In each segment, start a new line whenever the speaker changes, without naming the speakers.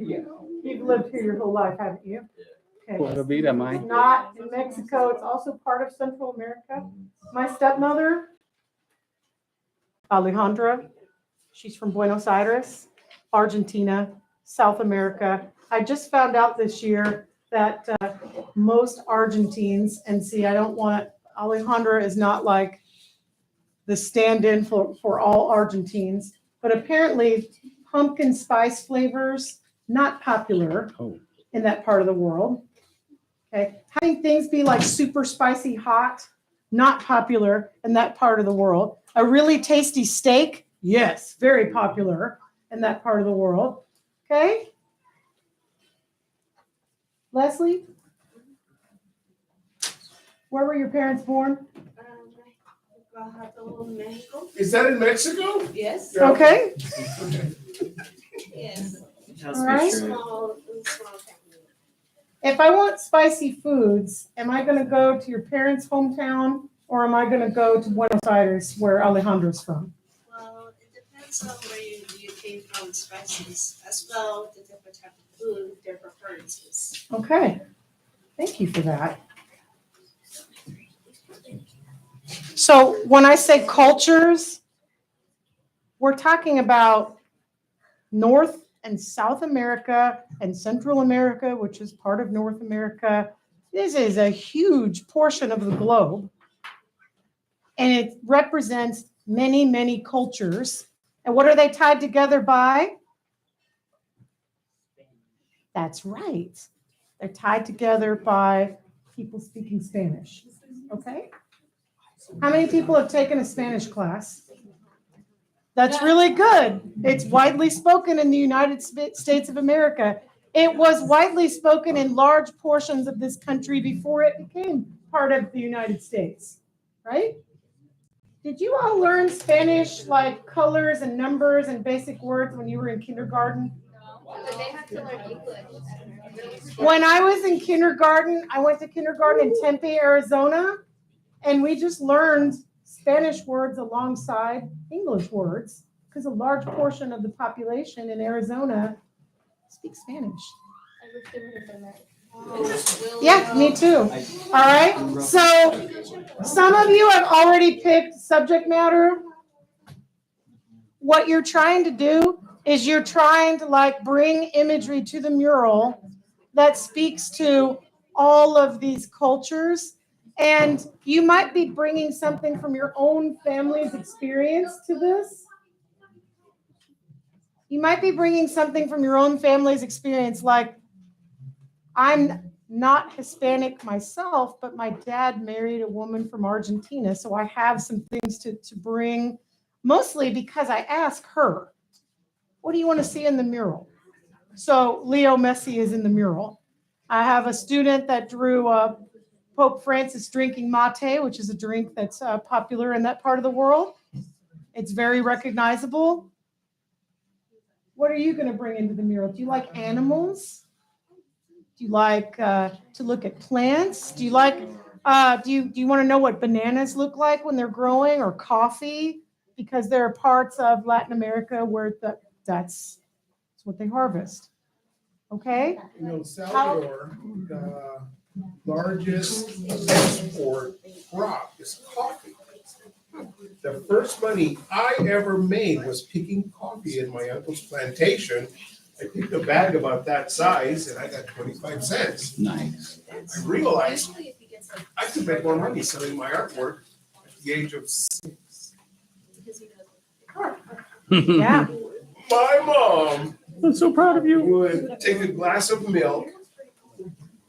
Yeah.
You've lived here your whole life, haven't you? Okay.
Pura vida, Mike.
Not in Mexico. It's also part of Central America. My stepmother, Alejandra, she's from Buenos Aires, Argentina, South America. I just found out this year that most Argentines, and see, I don't want, Alejandra is not like the stand-in for all Argentines, but apparently pumpkin spice flavors, not popular in that part of the world. Okay, having things be like super spicy hot, not popular in that part of the world. A really tasty steak, yes, very popular in that part of the world. Okay? Leslie? Where were your parents born?
Is that in Mexico?
Yes.
Yeah.
Okay.
Yes.
All right.
Small.
If I want spicy foods, am I going to go to your parents' hometown or am I going to go to Buenos Aires where Alejandra's from?
Well, it depends on where you came from, spices, as well, the different type of food, their preferences.
Okay. Thank you for that. So when I say cultures, we're talking about North and South America and Central America, which is part of North America. This is a huge portion of the globe. And it represents many, many cultures. And what are they tied together by? That's right. They're tied together by people speaking Spanish. Okay? How many people have taken a Spanish class? That's really good. It's widely spoken in the United States of America. It was widely spoken in large portions of this country before it became part of the United States, right? Did you all learn Spanish like colors and numbers and basic words when you were in kindergarten?
But they have to learn English.
When I was in kindergarten, I went to kindergarten in Tempe, Arizona, and we just learned Spanish words alongside English words because a large portion of the population in Arizona speaks Spanish.
I wish they would have done that.
Yeah, me too. All right. So some of you have already picked subject matter. What you're trying to do is you're trying to like bring imagery to the mural that speaks to all of these cultures. And you might be bringing something from your own family's experience to this. You might be bringing something from your own family's experience, like I'm not Hispanic myself, but my dad married a woman from Argentina, so I have some things to bring, mostly because I ask her, what do you want to see in the mural? So Leo Messi is in the mural. I have a student that drew Pope Francis drinking mate, which is a drink that's popular in that part of the world. It's very recognizable. What are you going to bring into the mural? Do you like animals? Do you like to look at plants? Do you like? Do you want to know what bananas look like when they're growing, or coffee? Because there are parts of Latin America where that's what they harvest. Okay.
You know, Salvador, the largest export crop is coffee. The first money I ever made was picking coffee in my uncle's plantation. I picked a bag about that size and I got 25 cents.
Nice.
I realized I could make more money selling my artwork at the age of 6.
Yeah.
My mom
I'm so proud of you.
would take a glass of milk,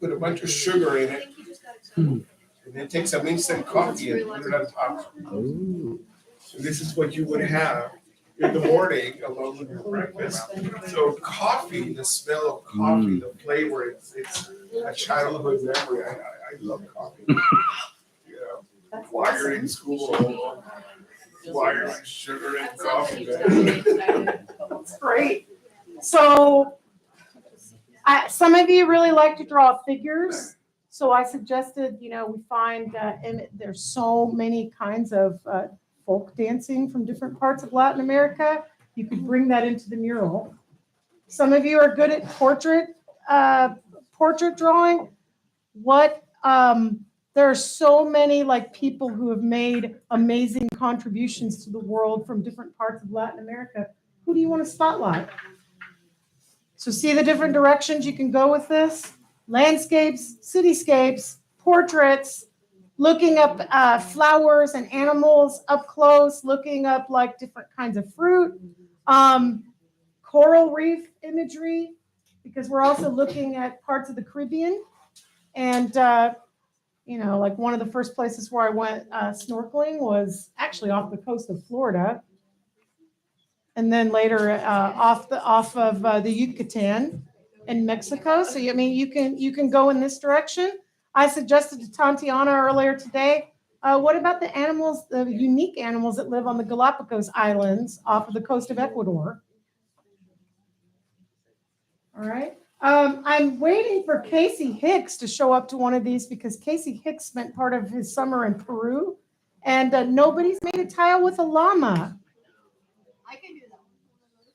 put a bunch of sugar in it, and then take some instant coffee and put it on top.
Oh.
And this is what you would have in the morning along with your breakfast. So coffee, the smell of coffee, the flavor, it's a childhood memory. I love coffee. You know, wired in school, wired with sugar and coffee.
That's great. So some of you really like to draw figures. So I suggested, we find, and there's so many kinds of folk dancing from different parts of Latin America. You could bring that into the mural. Some of you are good at portrait drawing. There are so many like people who have made amazing contributions to the world from different parts of Latin America. Who do you want to spotlight? So see the different directions you can go with this? Landscapes, cityscapes, portraits, looking up flowers and animals up close, looking up like different kinds of fruit, coral reef imagery, because we're also looking at parts of the Caribbean. And, like one of the first places where I went snorkeling was actually off the coast of Florida. And then later off of the Yucatan in Mexico. So, you can go in this direction. I suggested to Tatiana earlier today, what about the animals, the unique animals that live on the Galapagos Islands off of the coast of Ecuador? All right. I'm waiting for Casey Hicks to show up to one of these because Casey Hicks spent part of his summer in Peru, and nobody's made a tile with a llama.
I can do that.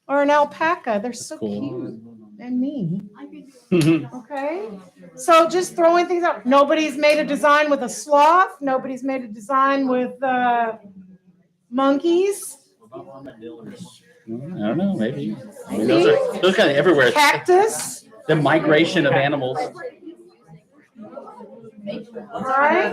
Or an alpaca. They're so
Cool.
cute and mean.
I can do that.
Okay. So just throwing things out. Nobody's made a design with a sloth. Nobody's made a design with monkeys.
I don't know, maybe. I mean, those are kind of everywhere.
Cactus.
The migration of animals.
All right.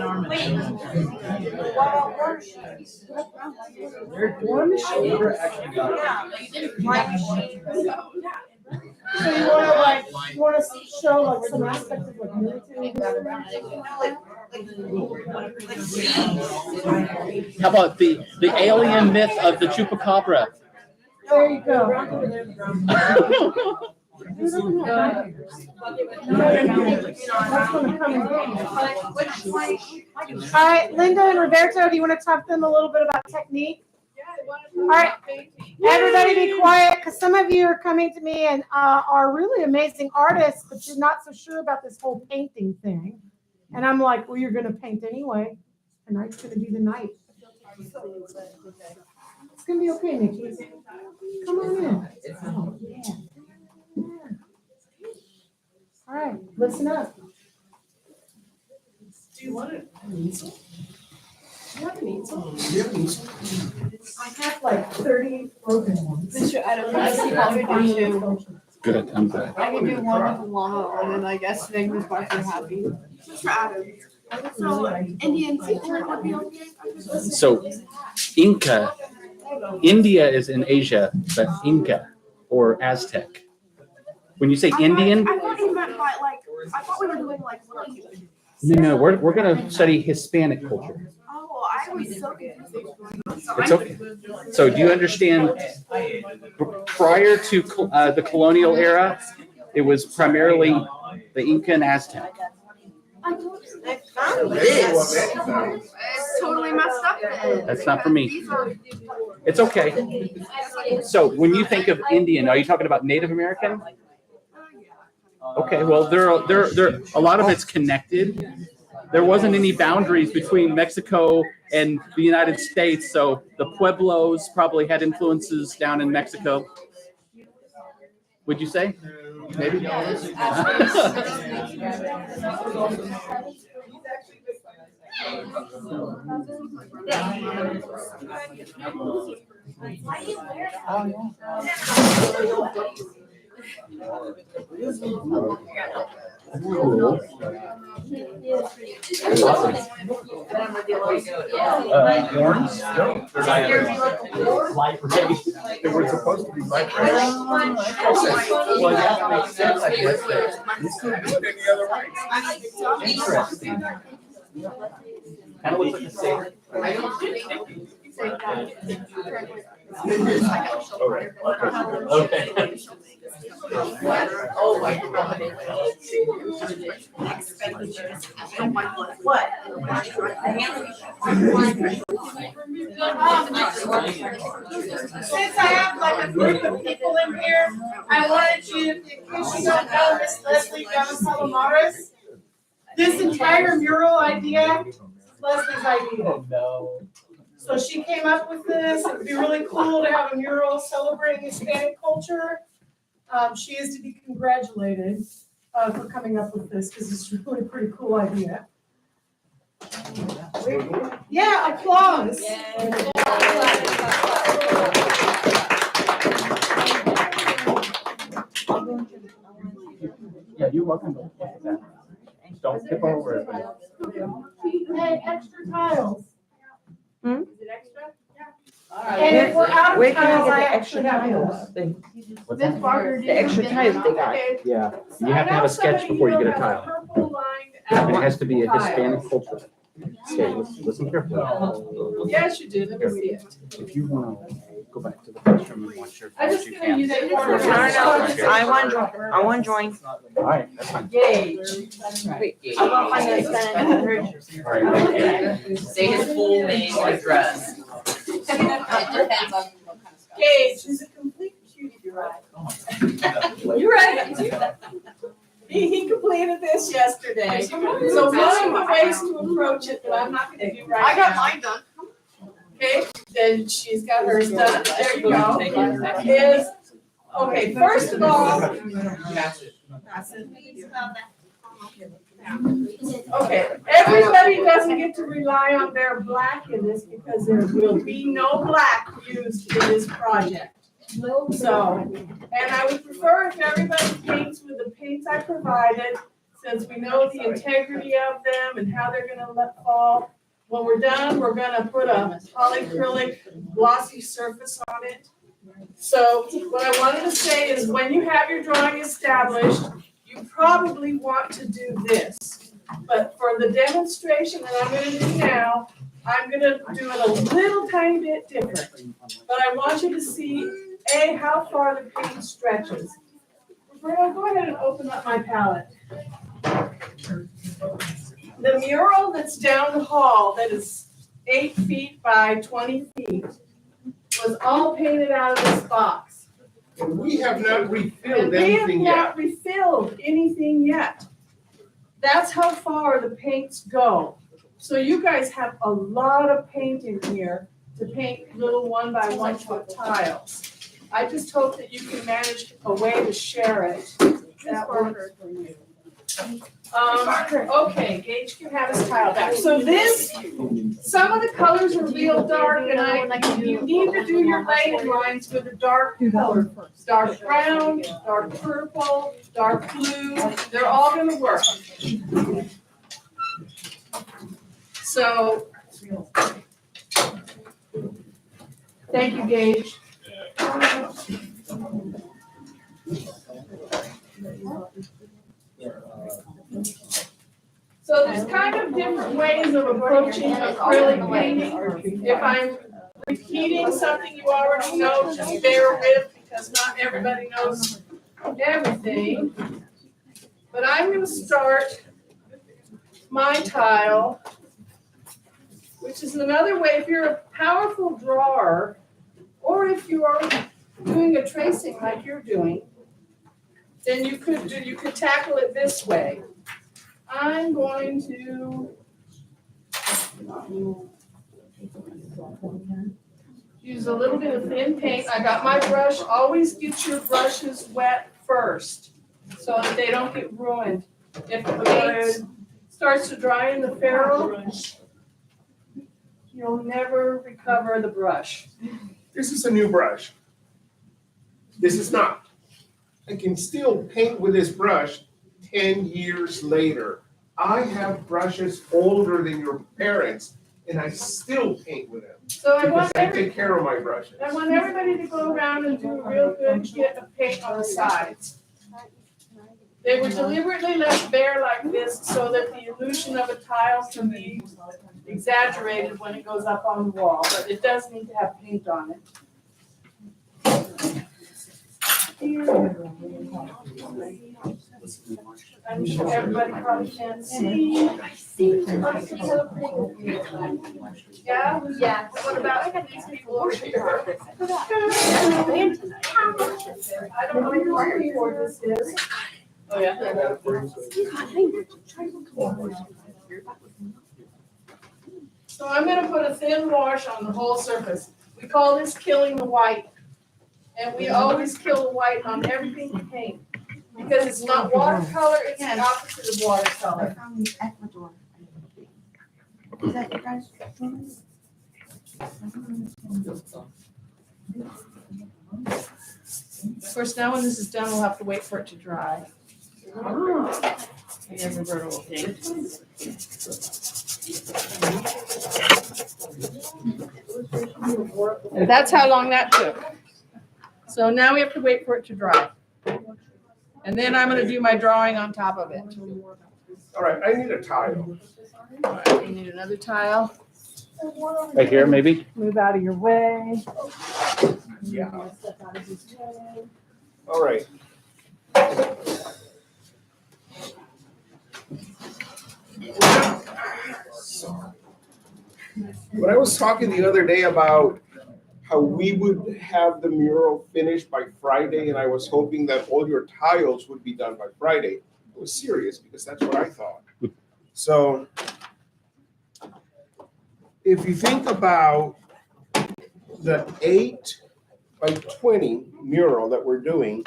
So you want to show like some aspects of like military history?
How about the alien myth of the chupacabra?
There you go. That's gonna come in handy. All right, Linda and Roberto, do you want to talk to them a little bit about technique? All right, everybody be quiet, because some of you are coming to me and are really amazing artists, but you're not so sure about this whole painting thing. And I'm like, well, you're going to paint anyway. Tonight's going to be the night. It's going to be okay, Nikki. Come on in. Oh, yeah. All right, listen up.
Do you want an easel? Do you have an easel?
I have like 30 broken ones.
I don't know. I can probably do
Good, I'm good.
I can do one with the llama, and then I guess make Miss Barker happy. Just for Adam. So Indian people would be okay.
So Inca, India is in Asia, but Inca or Aztec. When you say Indian,
I thought you meant by like. I thought we were doing like little.
no, we're going to study Hispanic culture.
Oh, I was so confused.
It's okay. So do you understand, prior to the colonial era, it was primarily the Inca and Aztec.
I found this. It's totally messed up then.
That's not for me.
These are-
It's okay. So when you think of Indian, are you talking about Native American? Okay, well, there a lot of it's connected. There wasn't any boundaries between Mexico and the United States, so the Pueblos probably had influences down in Mexico. Would you say? Maybe.
Horns? No, they're not. They were supposed to be light red. Well, yeah, that makes sense, I guess. You couldn't do it any other way.
Interesting. Kind of looks like a saber. Okay.
Oh my God. What?
Since I have like a group of people in here, I wanted you, in case you don't know, Miss Leslie Palomares. This entire mural idea, Leslie's idea.
Oh, no.
So she came up with this. It would be really cool to have a mural celebrating Hispanic culture. She is to be congratulated for coming up with this because it's really a pretty cool idea. Yeah, applause.
Yeah, you're welcome to look at that. Don't tip over it.
Hey, extra tiles.
Hmm?
Is it extra? Yeah. And if we're out
Where
of
can I
tiles,
get
I
the
actually
extra
have
tiles?
those.
Thing?
What's
Miss
that?
Barker.
The extra tiles they got.
Okay.
Yeah, you have to have a sketch before you get a tile. And it has to be a Hispanic culture. Okay, listen carefully.
Yes, you do. Let me see it.
If you want to go back to the restroom and watch your
I
phones,
just
you
gonna
can.
use it.
No, I want to join.
All right, that's fine.
Gauge.
Wait, I'm gonna find the Hispanic Heritage.
All right.
Say his full name or address.
It depends on what kind of stuff.
Gauge is a complete cutie, you're right. You're right. He completed this yesterday. So one of the ways to approach it, that I'm not gonna do right now.
I got mine done.
Okay, then she's got hers done. There you go. Is, okay, first of all, okay, everybody doesn't get to rely on their black in this because there will be no black used in this project. So, and I would prefer if everybody paints with the paints I provided, since we know the integrity of them and how they're gonna let fall. When we're done, we're gonna put a polyacrylic glossy surface on it. So what I wanted to say is when you have your drawing established, you probably want to do this. But for the demonstration that I'm gonna do now, I'm gonna do it a little tiny bit different. But I want you to see, A, how far the paint stretches. Roberto, go ahead and open up my palette. The mural that's down the hall that is 8 feet by 20 feet was all painted out of this box.
And we have not
And
refilled
we have
anything yet.
not refilled anything yet. That's how far the paints go. So you guys have a lot of paint in here to paint little 1 by 1 foot tiles. I just hope that you can manage a way to share it. That works for you. Okay, Gage can have his tile back. So this, some of the colors are real dark and you need to do your laying lines with a dark color. Dark brown, dark purple, dark blue, they're all gonna work. So, thank you, Gage. So there's kind of different ways of approaching acrylic painting. If I'm repeating something you already know, just bear with, because not everybody knows everything. But I'm gonna start my tile, which is another way, if you're a powerful drawer, or if you're doing a tracing like you're doing, then you could tackle it this way. I'm going to use a little bit of thin paint. I got my brush. Always get your brushes wet first so that they don't get ruined. If the paint starts to dry in the ferrule, you'll never recover the brush.
This is a new brush. This is not. I can still paint with this brush 10 years later. I have brushes older than your parents, and I still paint with them.
So I
Because
want
I take care of my brushes.
everybody to go around and do a real good get of paint on the sides. They were deliberately left bare like this so that the illusion of a tile can be exaggerated when it goes up on the wall, but it does need to have paint on it. I'm sure everybody probably can see. Yeah?
Yeah.
What about these people over here? I don't know who our report this is.
Oh, yeah.
So I'm gonna put a thin wash on the whole surface. We call this killing the white. And we always kill the white on everything we paint. Because it's not watercolor, it's the opposite of watercolor.
Ecuador. Is that you guys?
Of course, now when this is done, we'll have to wait for it to dry. And then Roberto will paint. And that's how long that took. So now we have to wait for it to dry. And then I'm gonna do my drawing on top of it.
All right, I need a tile.
All right, we need another tile.
Right here, maybe?
Move out of your way.
Yeah.
Step out of his way.
All right. When I was talking the other day about how we would have the mural finished by Friday, and I was hoping that all your tiles would be done by Friday, I was serious because that's what I thought. So if you think about the 8 by 20 mural that we're doing,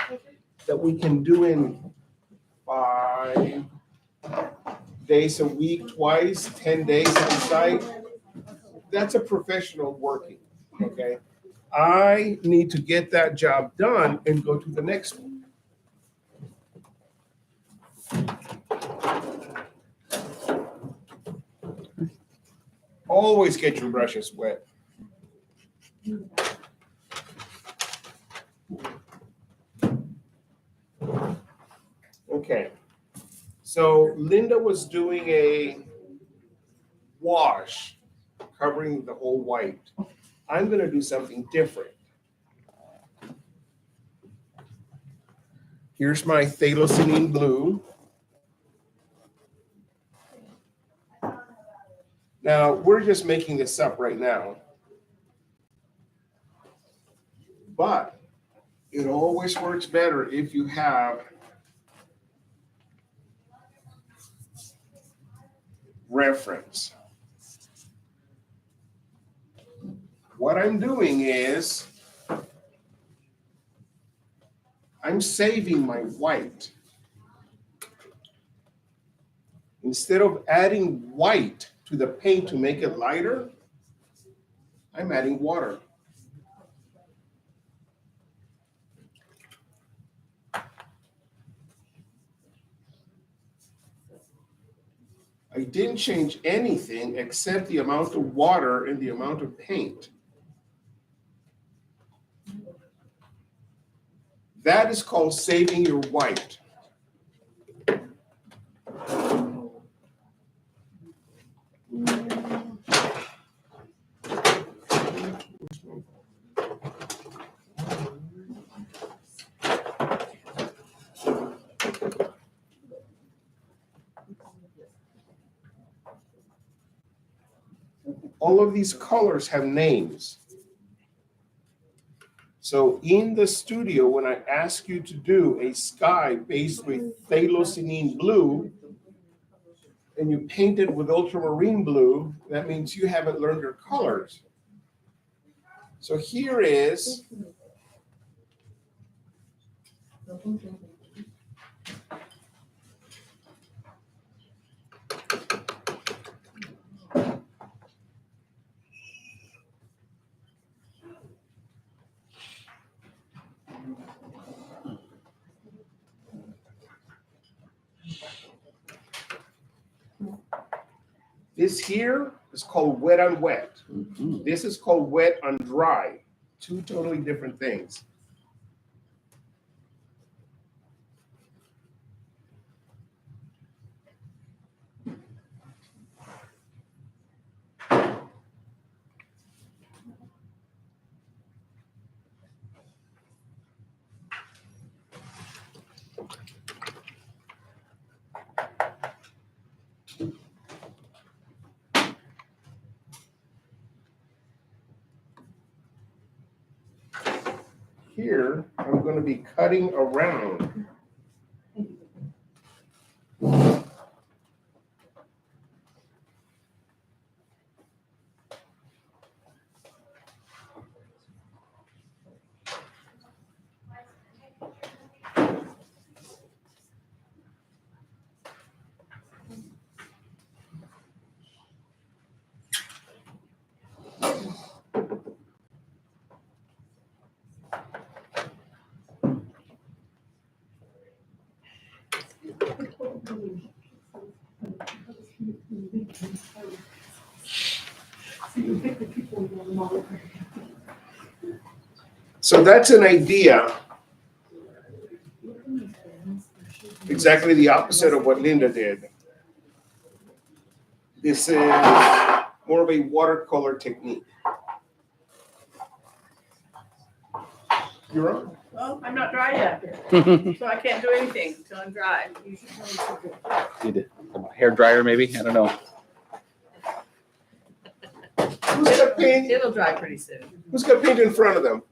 that we can do in 5 days a week, twice, 10 days on site, that's a professional working, okay? I need to get that job done and go to the next one. Always get your brushes wet. Okay, so Linda was doing a wash covering the whole white. I'm gonna do something different. Here's my phthalo blue. Now, we're just making this up right now. But it always works better if you have reference. What I'm doing is I'm saving my white. Instead of adding white to the paint to make it lighter, I'm adding water. I didn't change anything except the amount of water and the amount of paint. That is called saving your white. All of these colors have names. So in the studio, when I ask you to do a sky based with phthalo blue, and you paint it with ultramarine blue, that means you haven't learned your colors. So here is this here is called wet on wet. This is called wet on dry. Two totally different things. Here, I'm going to be cutting around. So that's an idea. Exactly the opposite of what Linda did. This is more of a watercolor technique. You're on.
Well, I'm not dry yet, so I can't do anything until I'm dry.
Need a hair dryer, maybe? I don't know.
Who's got paint?
It'll dry pretty soon.
Who's got paint in front of them?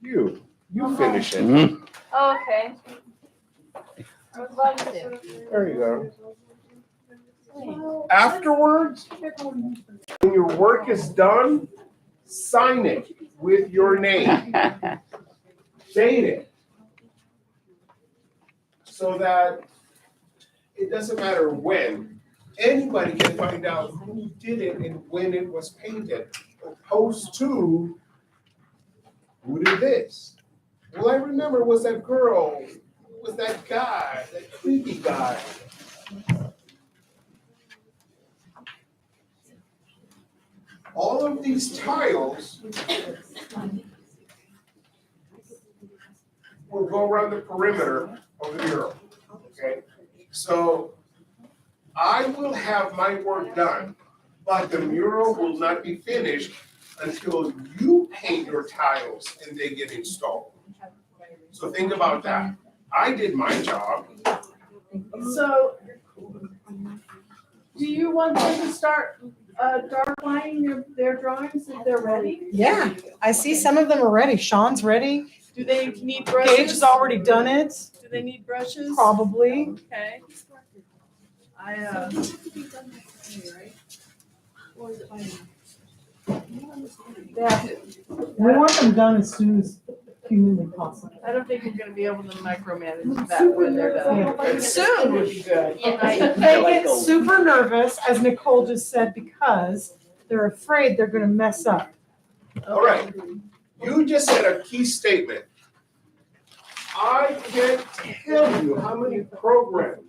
You finish it.
Mhm.
Oh, okay. I would love to.
There you go. Afterwards, when your work is done, sign it with your name. Date it. So that it doesn't matter when, anybody can find out who did it and when it was painted, opposed to who did this? Well, I remember it was that girl, it was that guy, that creepy guy. All of these tiles will go around the perimeter of the mural, okay? So I will have my work done, but the mural will not be finished until you paint your tiles and they get installed. So think about that. I did my job.
So, do you want them to start dark lining their drawings if they're ready?
Yeah, I see some of them are ready. Sean's ready.
Do they need
Gage
brushes?
has already done it,
Do they need brushes?
probably.
Okay.
Yeah. We want them done as soon as humanly possible.
I don't think we're gonna be able to micromanage that when they're done. But soon would be good.
They get super nervous, as Nicole just said, because they're afraid they're gonna mess up.
All right, you just said a key statement. I can't tell you how many programs,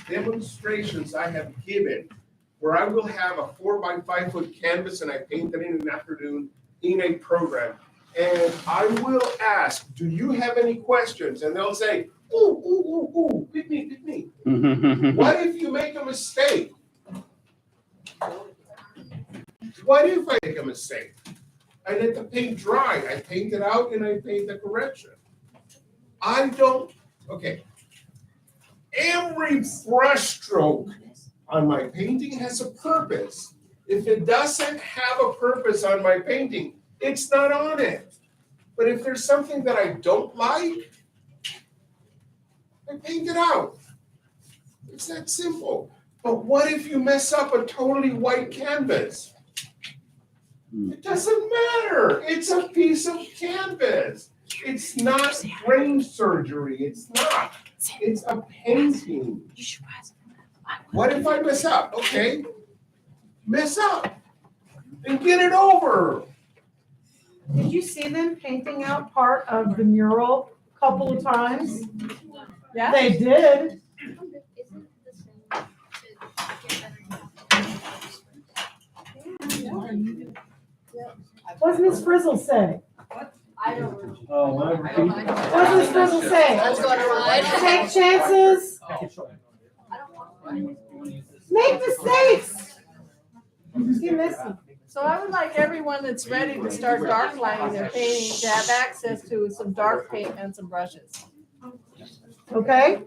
demonstrations I have given where I will have a 4x5 foot canvas and I paint it in an afternoon in a program. And I will ask, do you have any questions? And they'll say, ooh, pick me. What if you make a mistake? What if I make a mistake? I let the paint dry. I paint it out and I paint the correction. Okay. Every brush stroke on my painting has a purpose. If it doesn't have a purpose on my painting, it's not on it. But if there's something that I don't like, I paint it out. It's that simple. But what if you mess up a totally white canvas? It doesn't matter. It's a piece of canvas. It's not brain surgery. It's not. It's a painting. What if I mess up? Okay, mess up and get it over.
Did you see them painting out part of the mural a couple of times?
Yeah.
They did. What's Miss Frizzle say?
I don't.
What's Miss Frizzle say?
Let's go on a ride.
Take chances. Make mistakes. Get messy.
So I would like everyone that's ready to start dark lining their painting to have access to some dark paint and some brushes.
Okay?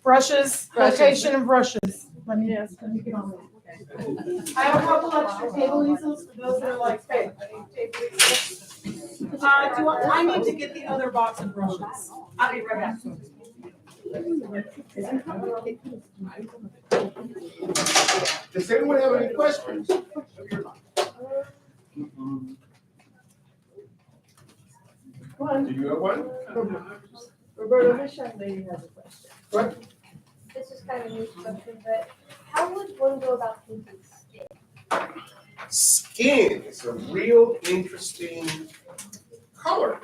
Brushes, location of brushes. Let me get on that. I have a couple extra table easels for those that are like, hey, I need table easels. I need to get the other box of brushes. I'll be right back.
Does anyone have any questions? Do you have one?
Roberto, this young lady has a question.
What?
This is kind of a new question, but how would one go about painting skin?
Skin is a real interesting color.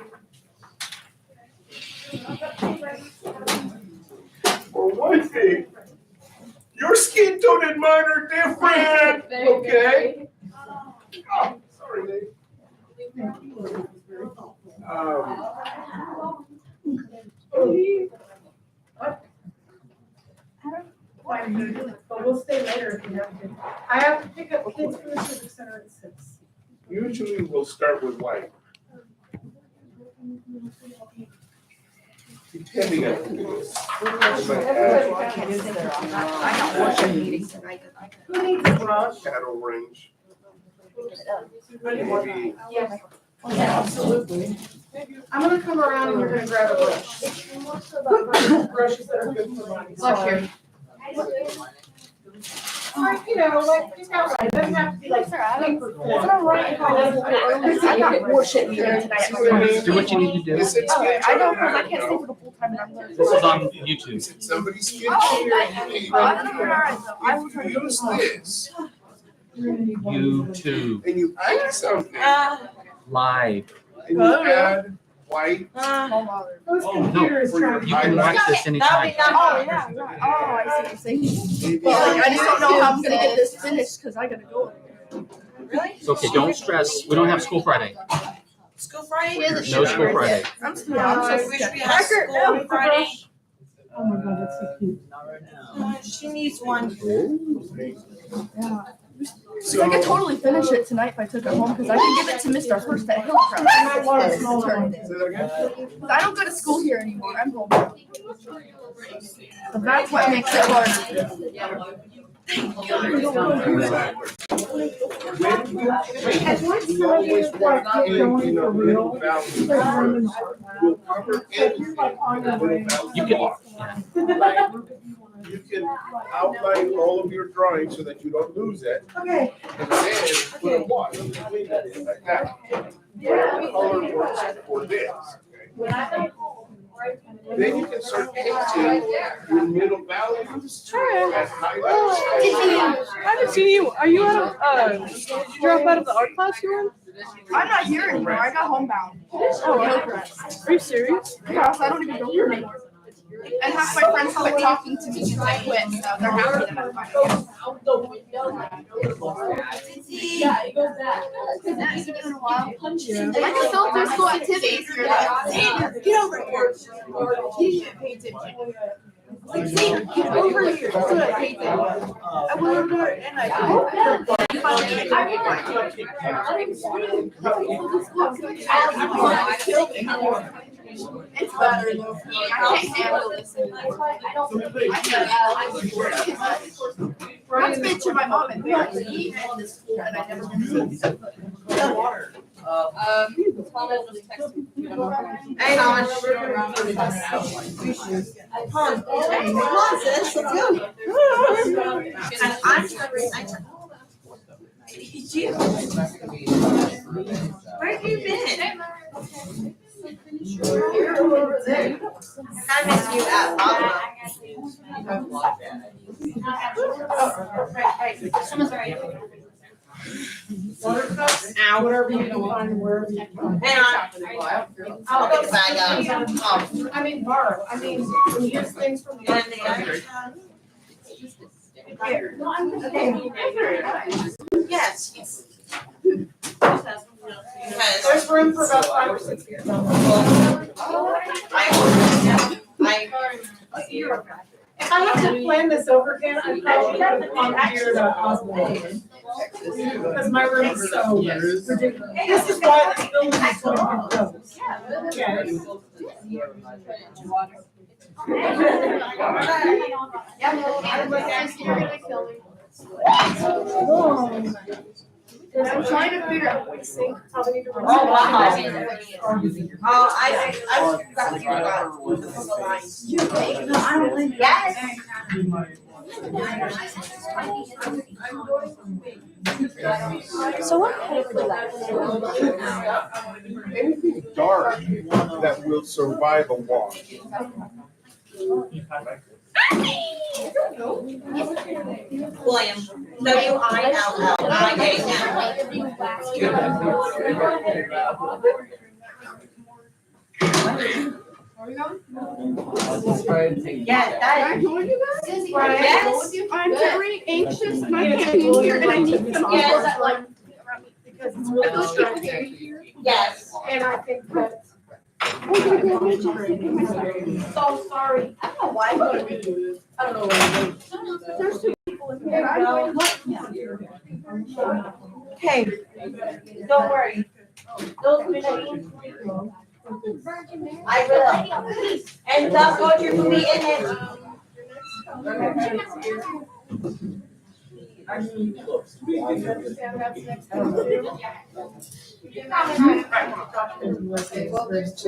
Okay. Your skin tone and mine are different. Okay. Oh, sorry, Dave.
But we'll stay later if you have to. I have to pick up kids from the civic center at 6.
Usually we'll start with white. Depending on who it is.
I got worship meeting tonight.
Who needs a brush?
Cattle range. Maybe.
Yeah, absolutely. I'm gonna come around and you're gonna grab a brush. Brushes that are good for money.
Bless you.
Or, you know, like, pick out, it doesn't have to be like paper thin.
I got worship meeting tonight.
Do what you need to do.
Is it skin
I know,
tone?
because I can't stay for the full time and I'm learning.
This is on YouTube.
Is it somebody's skin tone or you?
I will try to
If
do
you use
it.
this
YouTube
and you add something
live.
and you add white,
Whose
Oh,
computer is
for your
trying
You can
to?
watch this anytime.
Oh, yeah, right. Oh, I see what you're saying.
maybe.
But like, I just don't know how I'm gonna get this finished, because I gotta go.
It's okay, don't stress. We don't have school Friday.
School Friday?
No school Friday.
I'm still, I'm
I
just.
wish we had school Friday.
Oh my God, that's so cute.
She needs one.
So I could totally finish it tonight if I took it home, because I could give it to Mr. Hurst at Hillcrest.
I might want a smaller one.
Say that again?
'Cause I don't go to school here anymore, I'm home. So that's what makes it hard.
And once
We
some of you
always
like
walk
get
in
going for
a
real,
middle valley.
it's like running the
We'll cover
So you're
anything.
like on your way.
You can-
Walk. You can outline all of your drawings so that you don't lose it,
Okay.
and then put a wash in between it, like that. Whatever color works for this, okay? Then you can start painting your middle valley and highlights.
I haven't seen you. Are you out of, did you drop out of the art class you were in?
I'm not here anymore, I got homebound.
Oh, Hillcrest. Are you serious?
Yeah, so I don't even go here anymore. And half my friends quit talking to me because I quit, so they're happy that I'm fine.
Yeah, it goes back.
I can still do school activities here.
Get over here. You should paint it. Like, see, get over here. That's what I painted. I went over it and
It's better though. I can't handle this anymore. That's been to my mom and parents and I never been to.
hang on. Come on, sis, let's go. And where have you been? I miss you at Lava.
Water cups, whatever you can find, wherever you can.
Hang on. I'll go back up.
I mean, borrow, I mean, when you use things from the.
And the other tongue? Yes. Because
There's room for about 5 or 6 years. If I have to plan this over again, I probably have to volunteer to Oswald. Because my room is so ridiculous. This is why this building is so close.
I'm trying to figure out what to say.
How many to.
Oh, wow. Oh, I forgot you about the lines.
No, I don't think.
Yes.
So what hopefully that.
Anything dark that will survive a wash.
William, W-I-L-L-I-A-M.
Are we going?
Yeah, that.
Can I join you guys?
Yes.
I'm very anxious and I can't be here and I need to.
Yes, that like,
Because it's
I
really
feel like
distracting.
yes.
And I think that.
So sorry. I don't know why.
I don't know what
There's two people in here.
Okay, don't worry. Those machines. I will. And don't put your movie in it.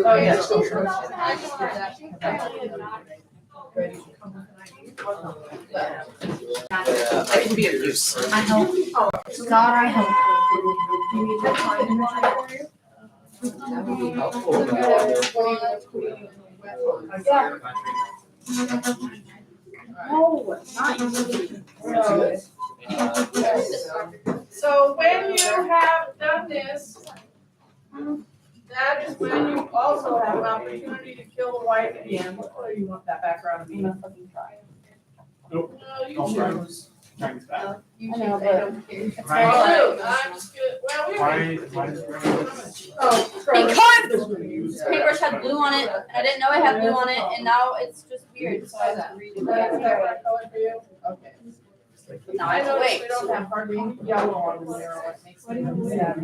Oh, yeah.
I can be of use.
I hope. God, I hope. You need that time in
So when you have done this, that is when you also have an opportunity to kill the wife again. What color do you want that background to be?
Nope.
No, you
I'll
choose.
try this back.
You choose, I don't care. Blue, I'm just good, well, we.
Because paintbrush had blue on it, and I didn't know it had blue on it, and now it's just weird, so I have to read it.
That's the right color for you? Okay.
Now I
I
have to
noticed
wait.
we don't have hardly any yellow on the mirror, what makes me sad.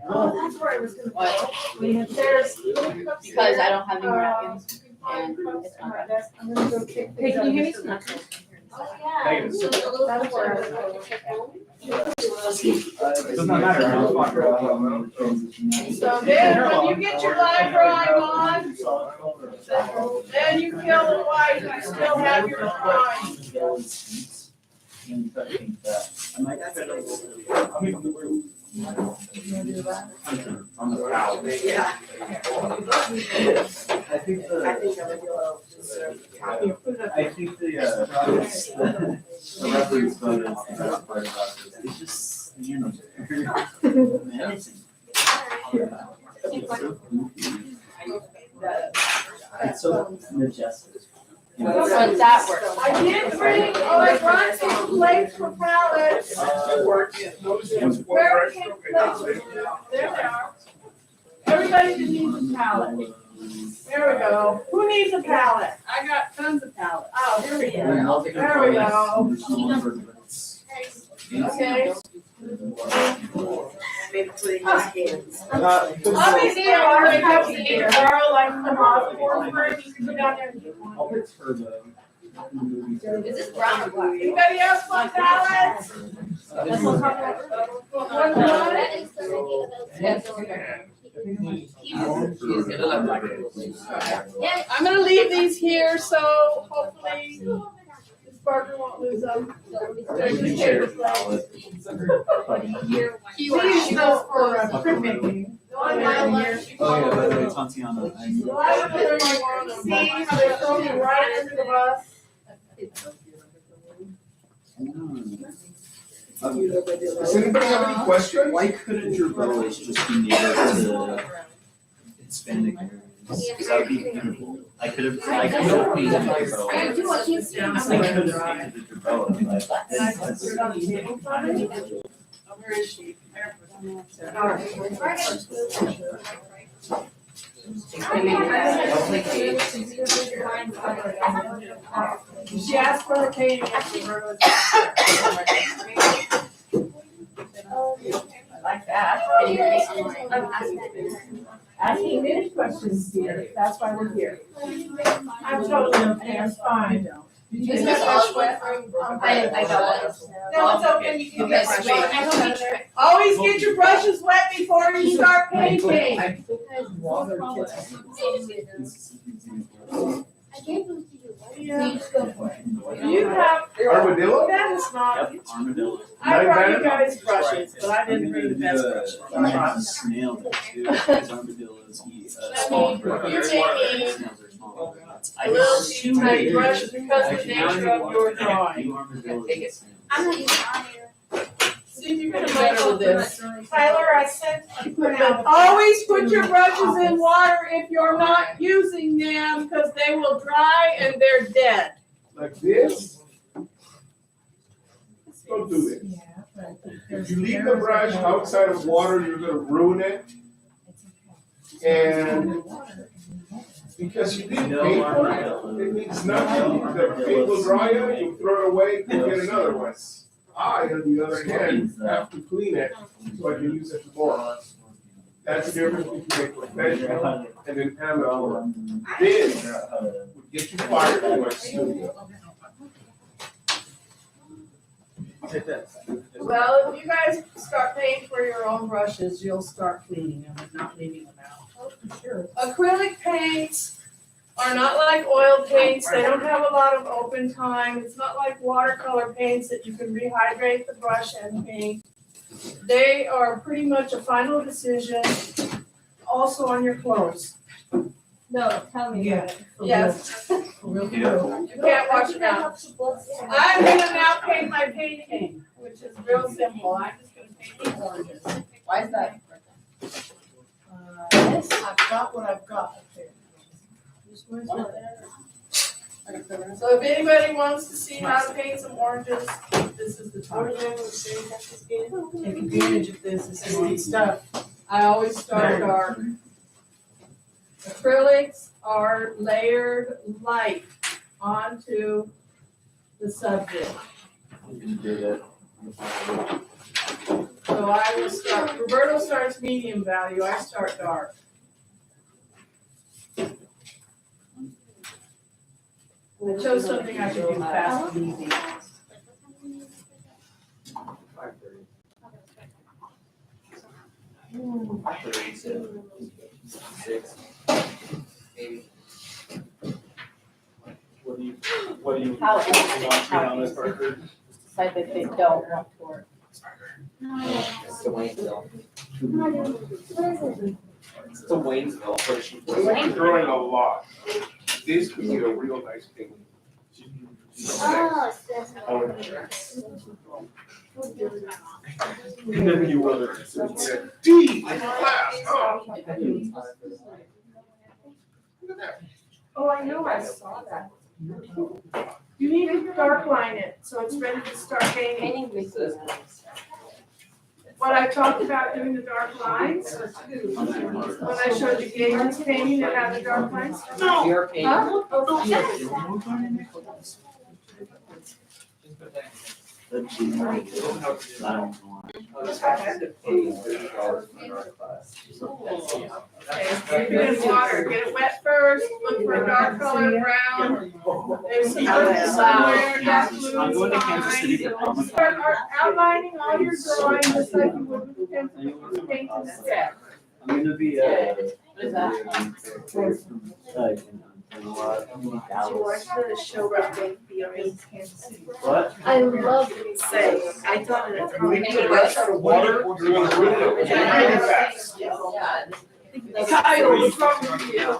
Oh, that's where I was gonna.
What?
There's.
Because I don't have any napkins, and it's not right.
I'm gonna go take.
Hey, can you give me some
napkins?
Oh, yeah.
Negative.
That's where I was
Does not matter.
So then, when you get your line drawing on, then you kill the wife, you still have your drawing.
I think the reference photos, the best part about this, it's just standing there. It's so majestic.
So that works.
I did bring, I brought some plates for pallets. Where can plates? There they are. Everybody just needs a pallet. There we go. Who needs a pallet? I got tons of pallets. Oh, here we go. There we go. Okay. Obviously, I already have to eat Carl, like the hospital for it. You can go down there and get one.
I'll put turbo.
Is this brown or black?
Anybody else want pallets? I'm gonna leave these here, so hopefully this Barker won't lose them.
Please share palette.
He used those for printmaking.
Oh yeah, by the way, Tatiana.
See how they're throwing me right under the bus?
Does anybody have any questions?
Why couldn't your bows just be native to Hispanic areas? That would be beautiful. I could have painted your bow. I could have painted your bow.
Where is she? She asked for her painting. I like that. Asking many questions here, that's why we're here. I'm totally okay, I'm fine.
Is this all wet? I got it.
No, it's okay, you can get wet. Always get your brushes wet before you start painting. Yeah. You have,
Armadillo?
that is not,
Yep, armadillo.
I brought you guys brushes, but I didn't bring the best brushes.
A snail too, because armadillos eat small birds.
You're taking
Snails are small.
a little too many brushes because of the nature of your drawing.
You armadillos eat snails.
I'm not using
see if you can do better with this.
Tyler, I sent a printout.
Always put your brushes in water if you're not using them, because they will dry and they're dead.
Like this? Don't do this. If you leave the brush outside of water, you're gonna ruin it. And because you didn't pay for it, it means nothing. The paint will dry out, you throw it away, and get another one. I, on the other hand, have to clean it so I can use it tomorrow. That's the difference between a professional and an amateur. This would get you fired from my studio.
Well, if you guys start paying for your own brushes, you'll start cleaning them and not leaving them out. Acrylic paints are not like oil paints. They don't have a lot of open time. It's not like watercolor paints that you can rehydrate the brush and paint. They are pretty much a final decision also on your clothes.
No, tell me about it.
Yes. You can't wash it out. I'm gonna now paint my painting, which is real simple. I'm just gonna paint these oranges.
Why is that?
Yes, I've got what I've got up there.
So if anybody wants to see how to paint some oranges, this is the time.
Take advantage of this, this is neat stuff.
I always start dark. Acrylics are layered light onto the subject. So I will start, Roberto starts medium value, I start dark. I chose something I could do fast and easy.
What do you
How
want on this, Parker?
Decide that they don't want to work.
It's the Waynesville.
We're growing a lot. This could be a real nice thing.
And then you will.
D in class, oh.
Oh, I know, I saw that. You need to dark line it, so it's ready to start painting. What I talked about doing the dark lines, when I showed you Gator's painting that had the dark lines. No.
Your paint.
Huh? Keep it in water, get it wet first, look for a dark color brown. There's some purple somewhere, dark blue.
I'm going to Kansas City for Comic-Con.
Start outlining all your drawings just like you would with pencil, paint and step.
I'm gonna be
What is that?
Watch the show about Kansas City.
What?
I love it. Say, I thought it.
You leave the brush out of water, you're gonna ruin it. It's really fast.
Kyle, what's wrong with you?
I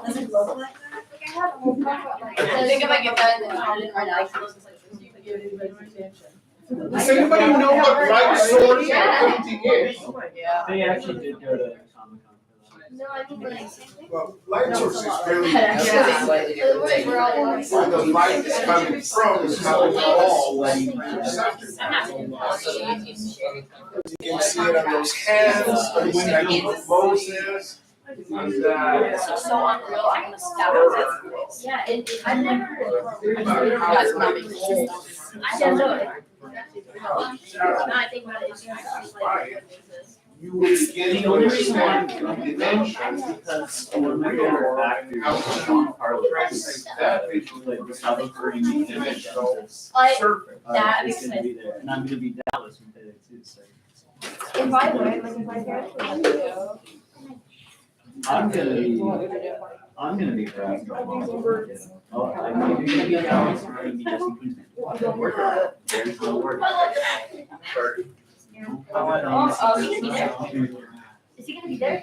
think if I get that and turn it right now, it's like, you can give anybody attention.
Does anybody know what light source painting is?
Yeah.
They actually did go to Comic-Con for that.
No, I mean, like.
Well, light source is very.
Slightly different.
We're all one.
Where the light is coming from is how it's all perceptive. You can see it on those hands, on the statue of Moses.
It's so unreal, I'm gonna stab it.
Yeah, I've never.
That's not making sense.
I don't know it. Now I think about it, it's just like.
You will begin
The
to
only reason why I'm
understand
doing
dimensions
it is because when we go back to Sean Carlos, like the South of Korean dimensions,
Like,
That
is
makes
gonna be there, and I'm gonna be Dallas when they do too, so.
if I went, like if my parents were like,
I'm gonna be harassed. Oh, I'm gonna be Dallas, or I'm gonna be Jesse Pinkman. There's no word.
is he gonna be there?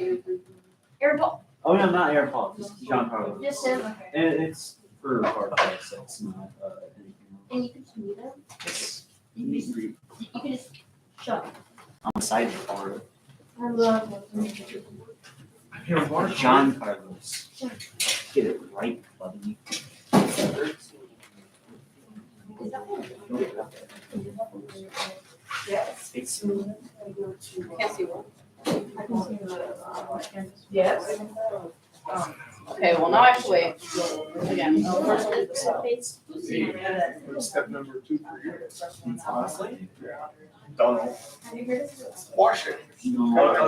Airball,
Oh, no, not Air Paul, just John Carlos.
just him, okay.
And it's for hard parts, so it's not, anything
And you can just meet him,
else.
you can just shut him.
I'm excited for it.
I love
John Carlos. Get it right, buddy.
Yes.
It's
Can't see one.
Yes.
Okay, well, now I have to wait. Again.
Step number 2 for you.
honestly.
Donald. Wash it.
No.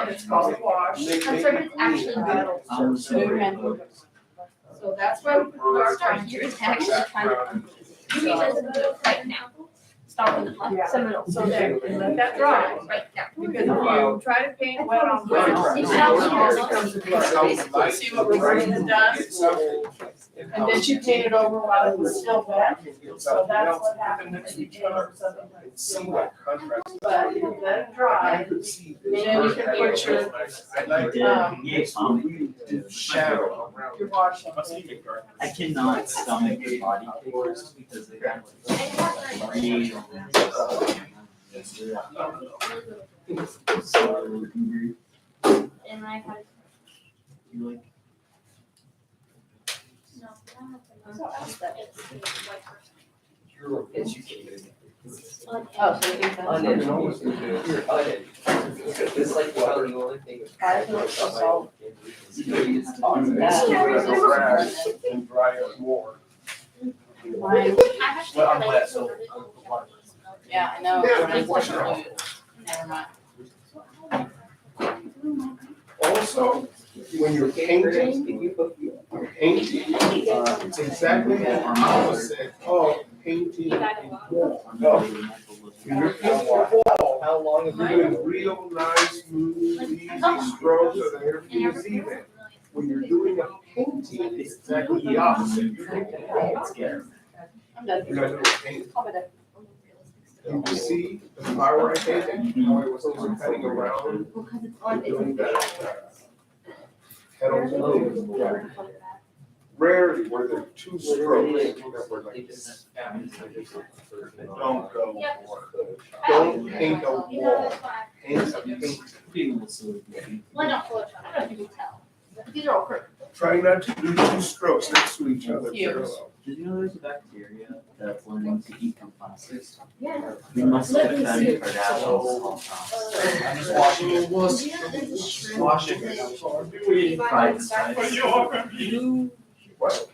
It's called wash.
I'm sorry, it's actually metal.
I'm sorry.
So that's why we put the dark
Start
on
here,
here.
it's actually kind of.
You mean as a right now?
Start with the left.
Yeah. So there, and let that dry.
Right now.
Because if you try to paint wet on wet,
It's
it
not-
becomes a blur. See what we're bringing it done? And then you paint it over while it was still wet. So that's what happened when you paint over something like
See
still
what
wet.
contrast.
But you let it dry, then you can put your,
I like
Yeah,
shadow around.
your washing.
I cannot stomach the body pictures because they have like real. So you
And I had,
like
no, I don't have to. It's white person.
You're educated.
Oh, so you think that's.
Uneducated. You're uneducated. It's like water, the only thing.
I feel so salt.
And dry up more.
Mine,
Well, I'm glad, so.
yeah, I know.
Yeah, wash it off.
Never mind.
Also, when you're painting, it's exactly the opposite of painting a wall. No, when you're painting a wall,
How long have
you're doing real nice, smooth, easy strokes so that everything is even. When you're doing a painting, it's exactly the opposite. You're painting a wall.
I'm done.
You're not doing a painting.
I'll be there.
You can see the flower I painted, how it was over cutting around, doing that. Petals and things. Rarely were there 2 strokes that were like this. Don't go. Don't paint a wall, paint a painting.
people so.
Well, I don't feel it. I don't think you can tell. These are all curved.
Try not to do 2 strokes next to each other.
Cute.
parallel.
Did you know there's a bacteria that's learning to eat from plastics?
Yeah.
We must
Let
have
me
been
see.
Kardashians.
I'm just washing it.
Do you know there's a shrimp?
Washing it.
Fried
What?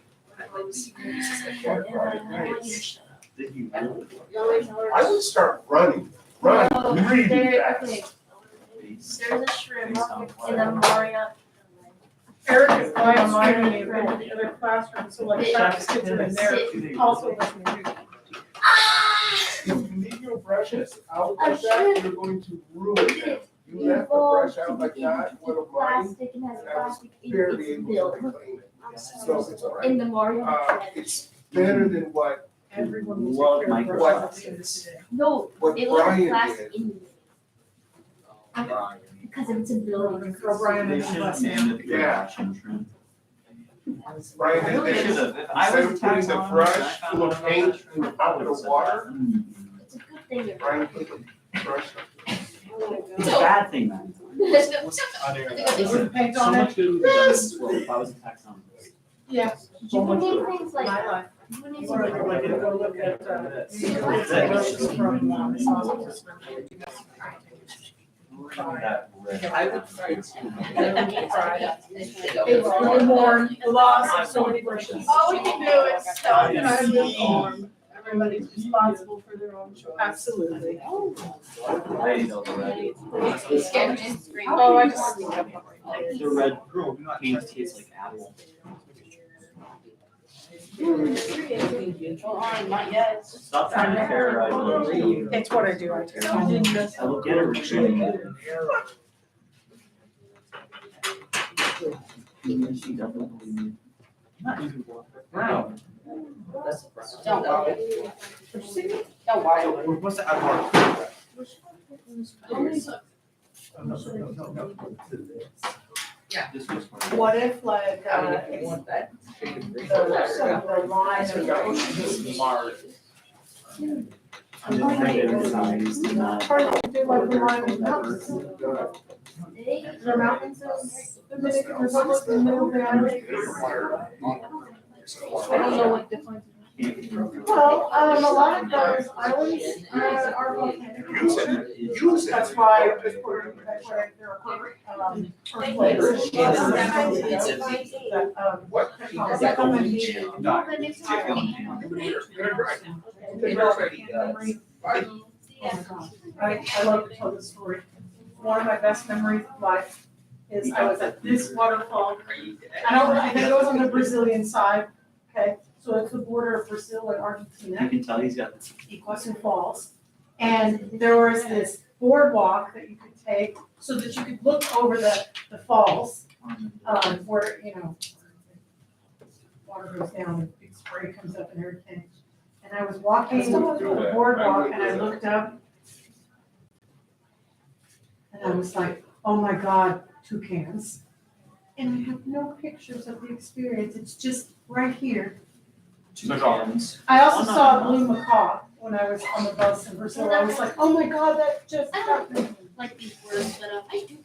Did you really?
I would start running really fast.
There's a shrimp in the Moria.
Eric is live streaming from the other classroom, so like Chuck's kids are in there also listening.
If you leave your brushes out like that, you're going to ruin them. You left the brush out like that, one of mine,
Plastic and has
and I was
plastic
barely
ink
able to
built
reclaim it. So it's all
in
right.
the Moria.
It's better than what
Everyone will
Love
take care of
my
brush
glasses.
today.
No,
what
it was
Brian
plastic
did.
in because of its ability.
For Brian
They
and
should have
Leslie.
named it the
Yeah.
Kardashian shrimp.
Brian did
They should
this.
have. If I
Instead
was
of putting the
taxed on
brush
it, I found
full of
out about
paint
that
in the
shrimp,
bucket of water,
It's a good thing. you're-
Brian put the brush.
It's a bad thing, man.
With paint
So
on
much
it.
good would be done as well if I was taxed on this.
Yeah.
You can make things like.
My life.
you can make
Or
things
like,
like-
go look at,
That's-
from,
That red.
I would try to. It's really warm, lost of so many bushes.
All we can do is tell them to move on. Everybody's responsible for their own choice.
Absolutely.
They know the red.
Scared me.
Oh, I just.
The red paint tastes like apple.
Not yet.
Stop trying to terrorize me.
It's what I do, I do.
I will get a retreat. She doesn't believe me.
Brown.
Don't worry. Don't worry.
What's the other
This was
What if like, some of the lines of the ocean
Mars.
I'm trying to do like the line of mountains. There are mountains in the Dominican Republic in the middle of the island.
I don't know what defines.
Well, a lot of those islands are volcanic.
Use it.
That's why they're earthquakes.
What?
I love to tell this story. One of my best memories of life is I was at this waterfall. I think it was on the Brazilian side, okay? So it's the border of Brazil and
You
Argentina,
can tell he's got the
Iguazu Falls. And there was this boardwalk that you could take so that you could look over the falls, where, water goes down and big spray comes up and everything. And I was walking the boardwalk and I looked up and I was like, oh my God, toucans. And I have no pictures of the experience. It's just right here.
toucans.
I also saw a blue macaw when I was on the bus in Brazil. I was like, oh my God, that just happened.
Like these words, but I do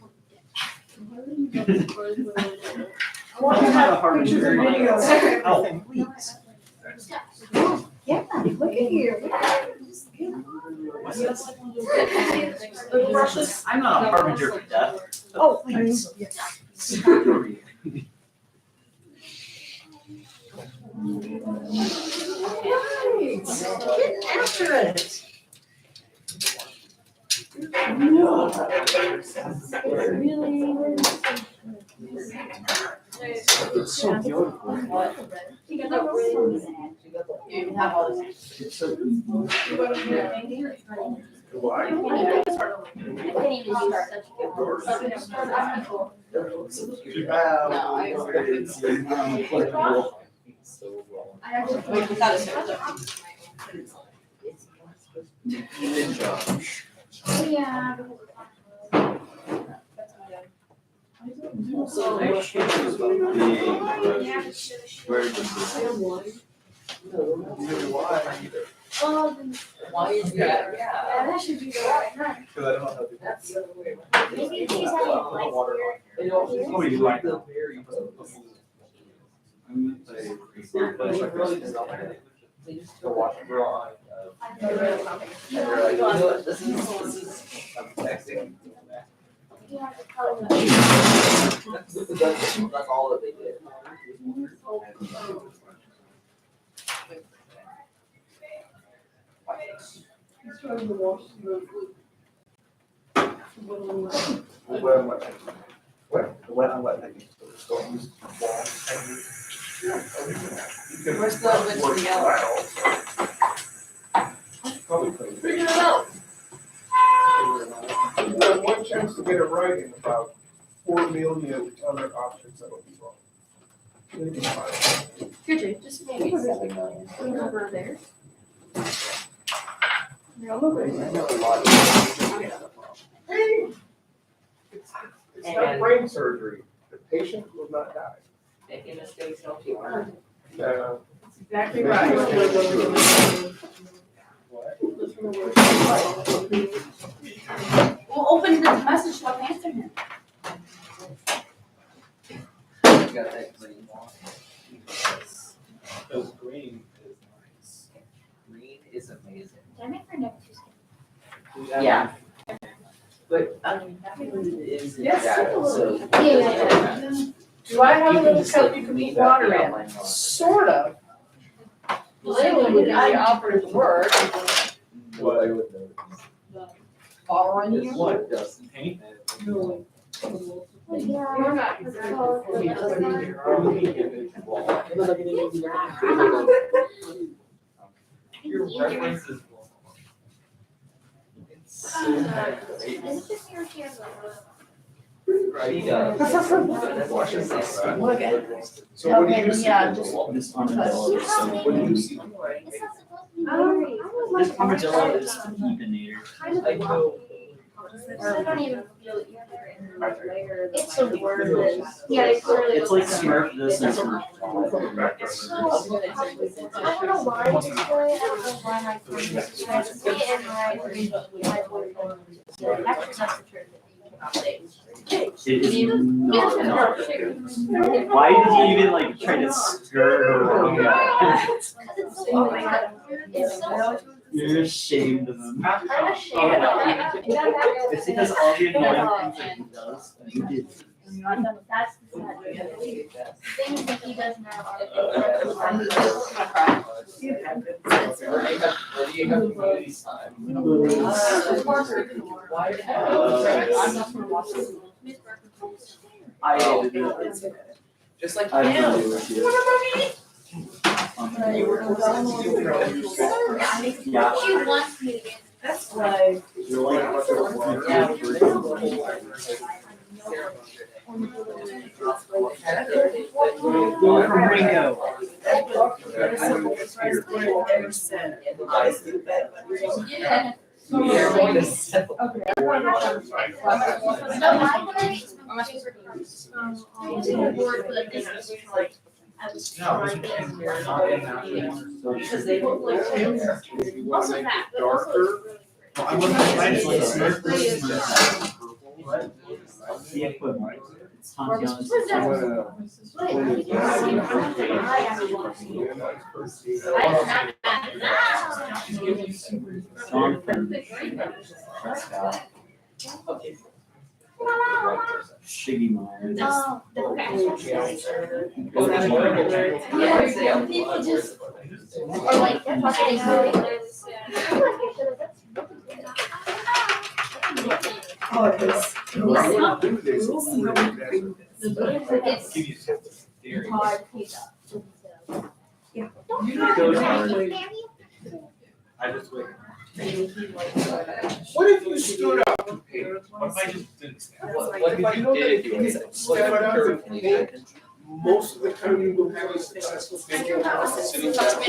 I want to have pictures and videos of everything. Yeah, look at here.
What's this? I'm not a harbinger of death.
Oh, please. Yes. Get after it.
It's so beautiful.
You have all this.
It's so
I can't even start
Yeah.
Why is that?
Yeah, that should be the right time.
That's the other way.
Maybe if she's having a life here.
It also
Oh, you like
the very.
Really
They just go watch it on. You're like, you know what, this is, I'm texting.
You have to call them.
That's all that they did.
We're still with the yellow.
Figure it out. You have one chance to get it right in about 4 million other options that will be wrong.
Here, Jay, just maybe 7 million. Over there.
It's not brain surgery. The patient will not die.
Making mistakes don't keep learning.
Exactly right.
We'll open the message, I'll answer him.
You got that green one.
Because green is nice.
Green is amazing.
Did I make her neck too small?
Yeah. But I mean, green is.
Yes.
So.
Yeah.
Do I have a little cup you can eat water in? Sort of.
Lately, we didn't offer to work.
What I would know.
Following you.
What does paint?
Yeah.
You're not.
Your reference is. It's so bad.
Is it just your hands?
Right.
Look at So what do you see?
This armadillo is so
What do you see?
It's not supposed to be very.
This armadillo is the Ebanator.
I know.
I don't even feel it either.
It's a word. Yeah, it's really.
It's like Smurf this and Smurf
I don't know why it's this way. I don't know why my friends try to see it and my boyfriend.
Actually, that's the truth.
It is not. Why did you even like try to skirt around that?
Oh my god. It's so.
You're ashamed of him.
I'm ashamed.
It's because all the annoying things that he does, you did.
That's the sad things that he does now.
I did it.
Just like
I
you.
did it. Yeah.
She wants me to.
That's why.
You're like,
Going from Ringo.
Yeah.
I was
Because they look like
also that, but
darker. I want to find it like Smurf.
the equivalent. It's Tatiana's. Shiggy Myers.
Oh,
People just.
or like
Oh, it was.
I just wait.
What if you stood up and painted? What if I just didn't stand?
What if you did if you
Stand up and paint. Most of the time you will have a successful painting sitting down.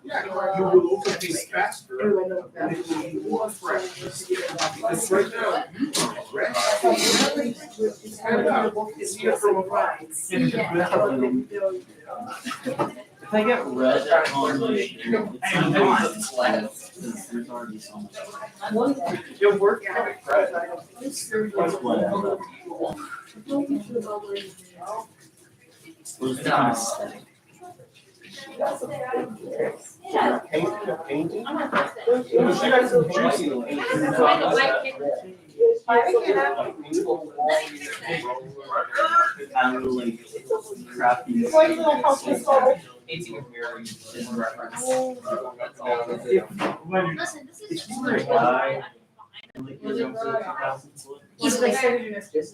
Yeah, you will open these faster and it will be more fresh. Because right now, you are fresh. Stand up, see it from afar.
If I get red on my shirt, it's not because there's already so much.
You'll work out it, right?
Whatever. We'll just kind of static.
Painting?
I'm like crafty.
Painting of mirroring is a reference.
listen, this
If
is.
you were a guy, and like you're going for the 2000s look.
He's like,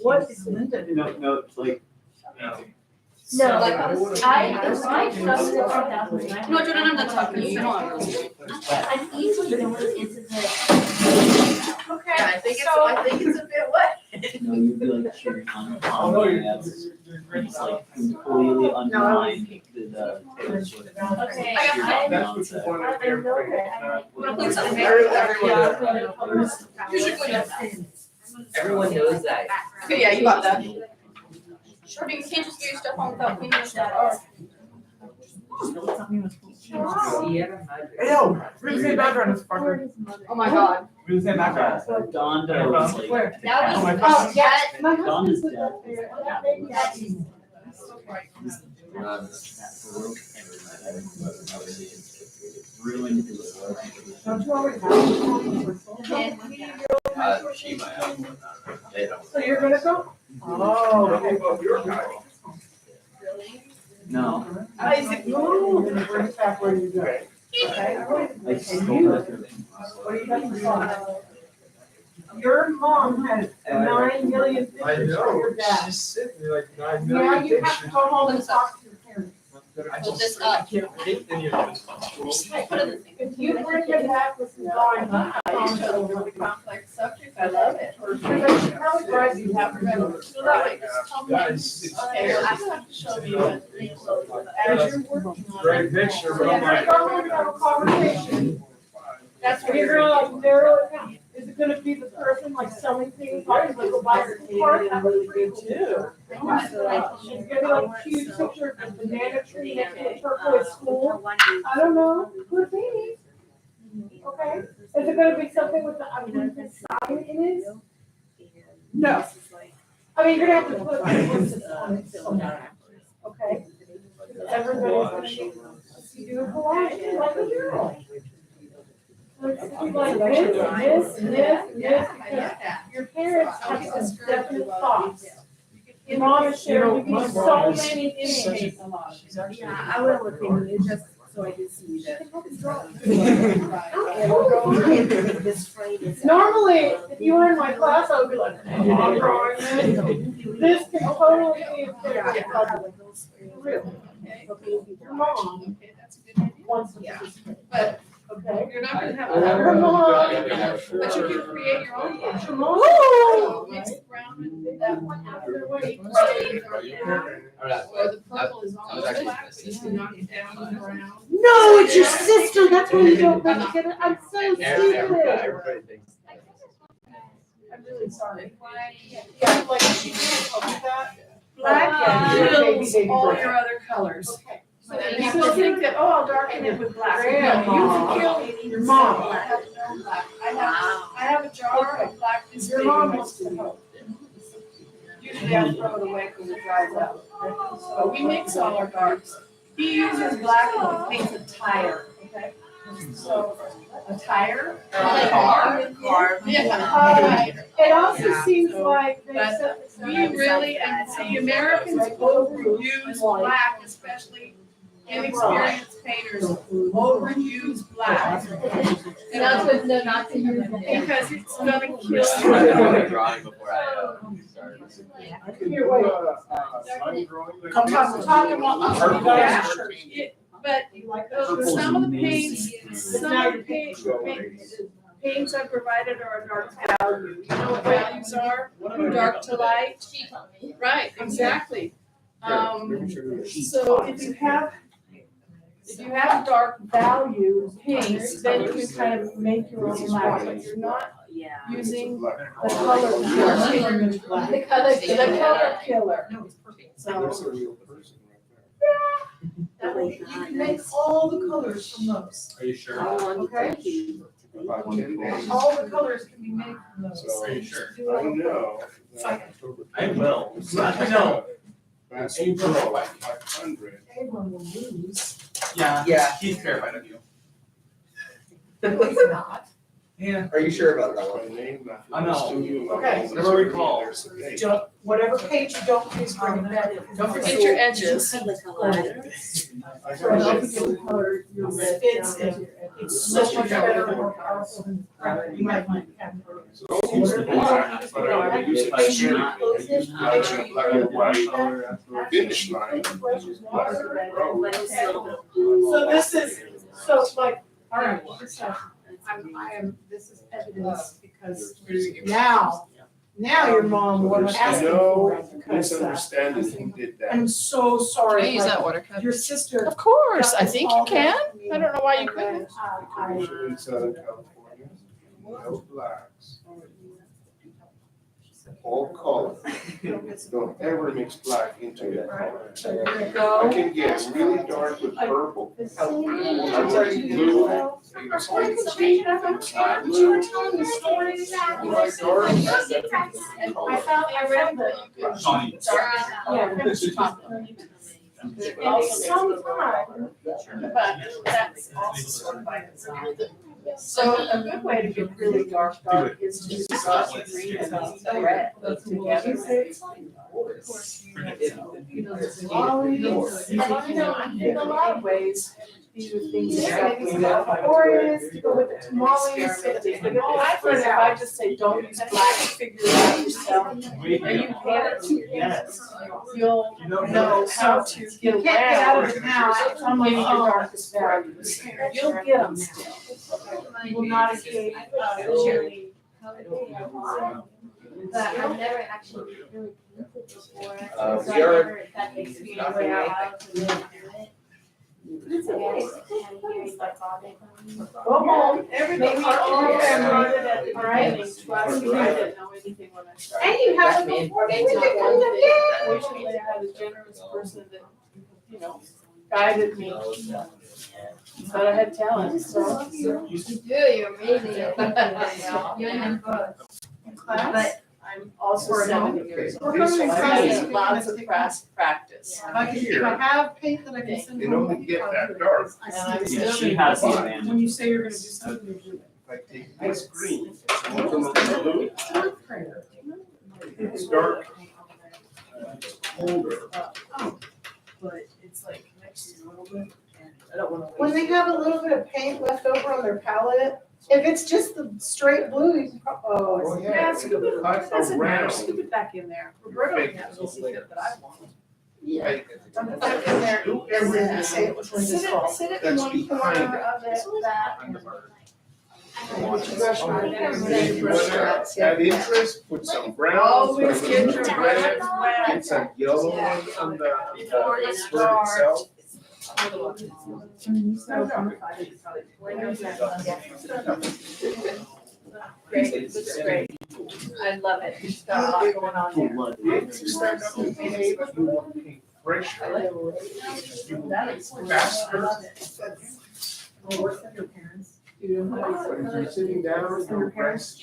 what is Linda doing?
No, it's like.
No,
Like,
I trust the 2000s.
No, Jordan, I'm done talking. You know I'm really.
I'm easily going into the.
Okay, I think it's a bit wet.
No, you'd be like shooting on the ads. It's like completely undermined the Taylor Swift.
Okay.
That's what you want to
I know that.
I'm gonna clean something. You should clean up.
Everyone knows that.
Okay, yeah, you got that. Sure, you can't just get your stuff on without cleaning your stuff up.
Ew, we're the same background as Parker.
Oh my god.
We're the same background.
Donda was like.
Where?
That
Oh my
was,
God.
oh, yeah.
My
Donda's
husband's
death. Ruined his life.
Don't you already have?
She might have. They don't.
So you're gonna go? Oh, okay.
No,
I said, no. You're gonna bring it back where you go. Okay.
I stole it.
What are you talking about? Your mom has 9 million pictures
I
of
know,
your dad.
she's sitting there like 9
Yeah,
million
you have to go home and talk to your parents.
Hold this up.
Can't paint any of this.
Put it in the thing.
If you bring it back with some drawing,
Complex subject, I love it.
how bright you have to remember.
So that way, just tell me.
Guys, it's
Okay, I have to show you what they look like.
As you're working on it.
great picture,
So
but I'm
if you're
like.
going to have a conversation,
That's
you're gonna like narrow it down.
Is it gonna be the person like selling things, like go buy your card? That was pretty cool too. She's gonna like cute picture of the banana tree next to the turquoise school. I don't know, could be. Okay, is it gonna be something with the sign in it? No. I mean, you're gonna have to put emphasis on it somewhere. Okay. Everybody's gonna be, you do a collage like a mural. Let's do like this, because your parents have some definite thoughts. Your mom is sharing with me so many images.
Yeah, I will look in it just so I can see that.
Normally, if you were in my class, I would be like, I'm drawing this. This can totally be a picture. Real. Your mom wants to participate.
But
Okay.
you're not gonna have
Your
that.
mom.
But you can create your own picture.
Your mom.
Mix it around with that one after way. Or the purple is all black, so you can knock it down and around.
No, it's your sister. That's why you don't work together. I'm so stupid.
Everybody thinks.
I'm really sorry. Yeah, like she can't help with that.
Black kills
Baby,
all
baby.
your other colors.
Okay.
So people think that, oh, I'll darken it with black. No, you can kill
Your mom.
I have a jar of black. this
Your
big
mom
in my
wants to
studio.
help.
Usually I throw it away when it dries out. But we mix all our darks. He uses black and he paints a tire, okay? So, a tire?
Or a car.
Yeah.
It also seems like they
But
said.
we really, and see, Americans overuse black, especially inexperienced painters, overuse black.
And that's what they're not to use.
Because it's gonna kill you.
Drawing before I started.
Here, wait.
I'm talking about.
Yeah.
But some of the paints, paints I provided are a dark value. You know what values are? Dark to light. Right, exactly. So if you have dark value paints, then you can kind of make your own black, but you're not using the color killer.
The color.
The color killer. So
That way you can make all the colors from those.
Are you sure?
Okay?
About 10 days.
All the colors can be made from those.
So,
Are you sure?
I know. that October
I will. Let me know.
That's April 500.
Everyone will lose.
Yeah, he's terrified of you.
It's not.
Yeah.
Are you sure about that one?
My name, my
I know.
studio, my
Okay.
name,
Whatever we call.
there's a date.
Don't, whatever page you don't, please bring it back.
don't forget your edges.
I
So
got
help
it.
you get color, your fits and it's so much better and more powerful than you might find.
So those used to be black, but I used to
Make sure you
black
close it, make sure you
and white. Finish line is black and brown.
So this is, so like, all right, this is evidence because now your mom would
There's
ask you
no
for it because
misunderstanding who did that.
I'm so sorry.
Can I use
like,
that watercolor?
Your sister.
Of course, I think you can. I don't know why you couldn't.
Because in Southern California, no blacks. All color. Don't ever mix black into your color. I can get really dark with purple.
The
I
same
want blue.
Or you can change it up on chat, but you were telling the stories.
Like dark.
I found the.
Shawnee.
Yeah. And sometimes,
But that's also sort of by design. So a good way to get really dark is to use green and red together. In a lot of ways, these are things that we know.
Orange, to go with the tamales.
I've learned if I just say, don't use black, figure it out yourself, and you hand it to kids, you'll know how to
You
get
can't get out of
around
it now. It's on my
getting your
phone.
darkest values. You'll get them still.
You will not escape.
But I've never actually really painted before.
We
So I
are-
never got the experience where I was to really do it.
Go home, everybody, all started at the beginning, trust me, I didn't know anything when I started.
And you have a performing music coming up there.
Fortunately, I had a generous person that, you know, guided me. But I had talent, so.
You do, you're amazing.
You're in the book.
But I'm also 70 years old.
We're coming
So I
across
need
it.
lots of practice.
If I have paint that I can send
It
home.
only get that dark.
I
And
see
I'm
it.
Yeah,
still
she
in
has
the-
the advantage.
When you say you're gonna do something, you do it.
If I take this green, and look at the blue, it's dark. It's colder.
But it's like mixed a little bit, and I don't wanna.
When they have a little bit of paint left over on their palette, if it's just the straight blue, you can
Oh,
Yeah, scoop it,
Cut
doesn't matter,
around.
scoop it back in there. Roberto can have an easy fit that I want.
Yeah.
dump it back in there, and then say it was Linda's fault.
Sit it in
That's
one
behind
corner
it.
of it, that.
Brush my hair.
If you wanna add interest, put some brown,
Always
some
get your
red,
hands wet.
and some yellow on the
Before you
bird
start.
itself.
Great, looks great. I love it. It's got a lot going on there.
If you stand up and paint, you want to paint fresher, you faster. But if you're sitting down and rest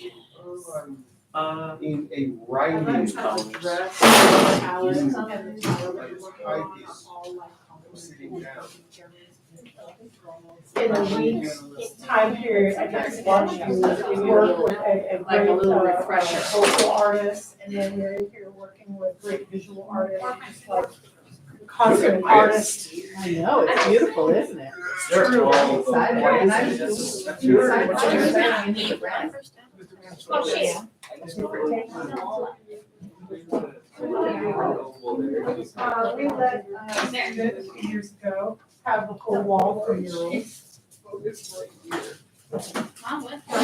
in a writing house, sitting down.
In a week time period, I get to watch you work with a
Like a
great
little refresher.
vocal artist, and then you're here working with great visual artists, just like constant artist.
I know, it's beautiful, isn't it?
They're all
Excited. And I'm excited what you're saying. You need a brand.
Oh, shit.
We let, a few years ago, have a whole wall for murals.
Mom, what? Did I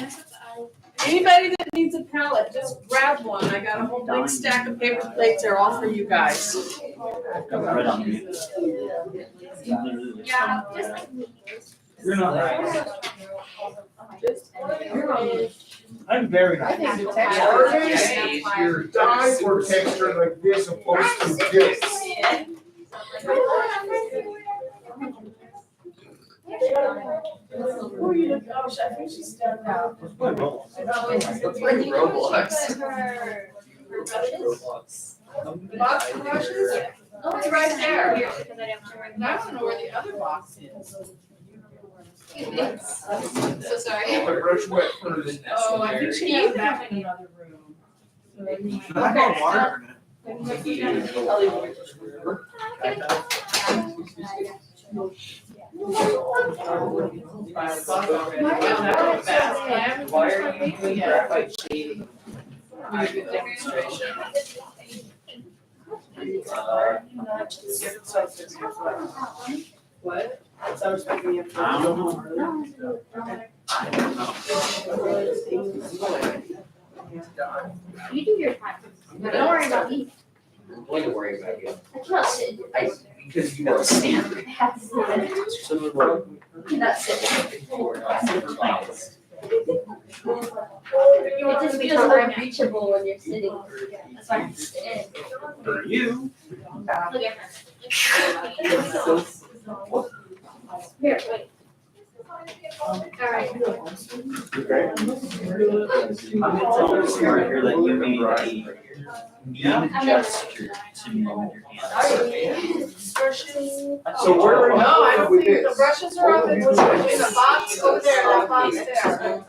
mess up the eye?
Anybody that needs a palette, just grab one. I got a whole big stack of paper plates. They're all for you guys.
Right on you.
Yeah, just like me.
You're not right.
I'm very
I
nice.
think the
Artists,
texture.
your die for texture like this opposed to this.
Who are you? Oh, I think she's done now.
Looks like Roblox.
Box of brushes? Oh, it's right there.
Because I didn't want to write
And I don't know where the other box is.
So sorry.
The brush wet first.
Oh, I think she has it back in another room.
I got water in it.
Why are you doing
Graphite shading.
demonstration? What? So I was thinking you have to.
I don't know.
You do your part. Don't worry about me.
I'm going to worry about you.
I cannot sit.
Because you don't stand.
I have to sit. I cannot sit. It just feels unreachable when you're sitting. That's why I have to sit.
For you.
Look at her. Here, wait. Alright.
I'm gonna tell you right here that you made a mean gesture to me with your hand.
So where are you?
No, I don't
with
think the
this?
brushes are up in the box over there, that box there.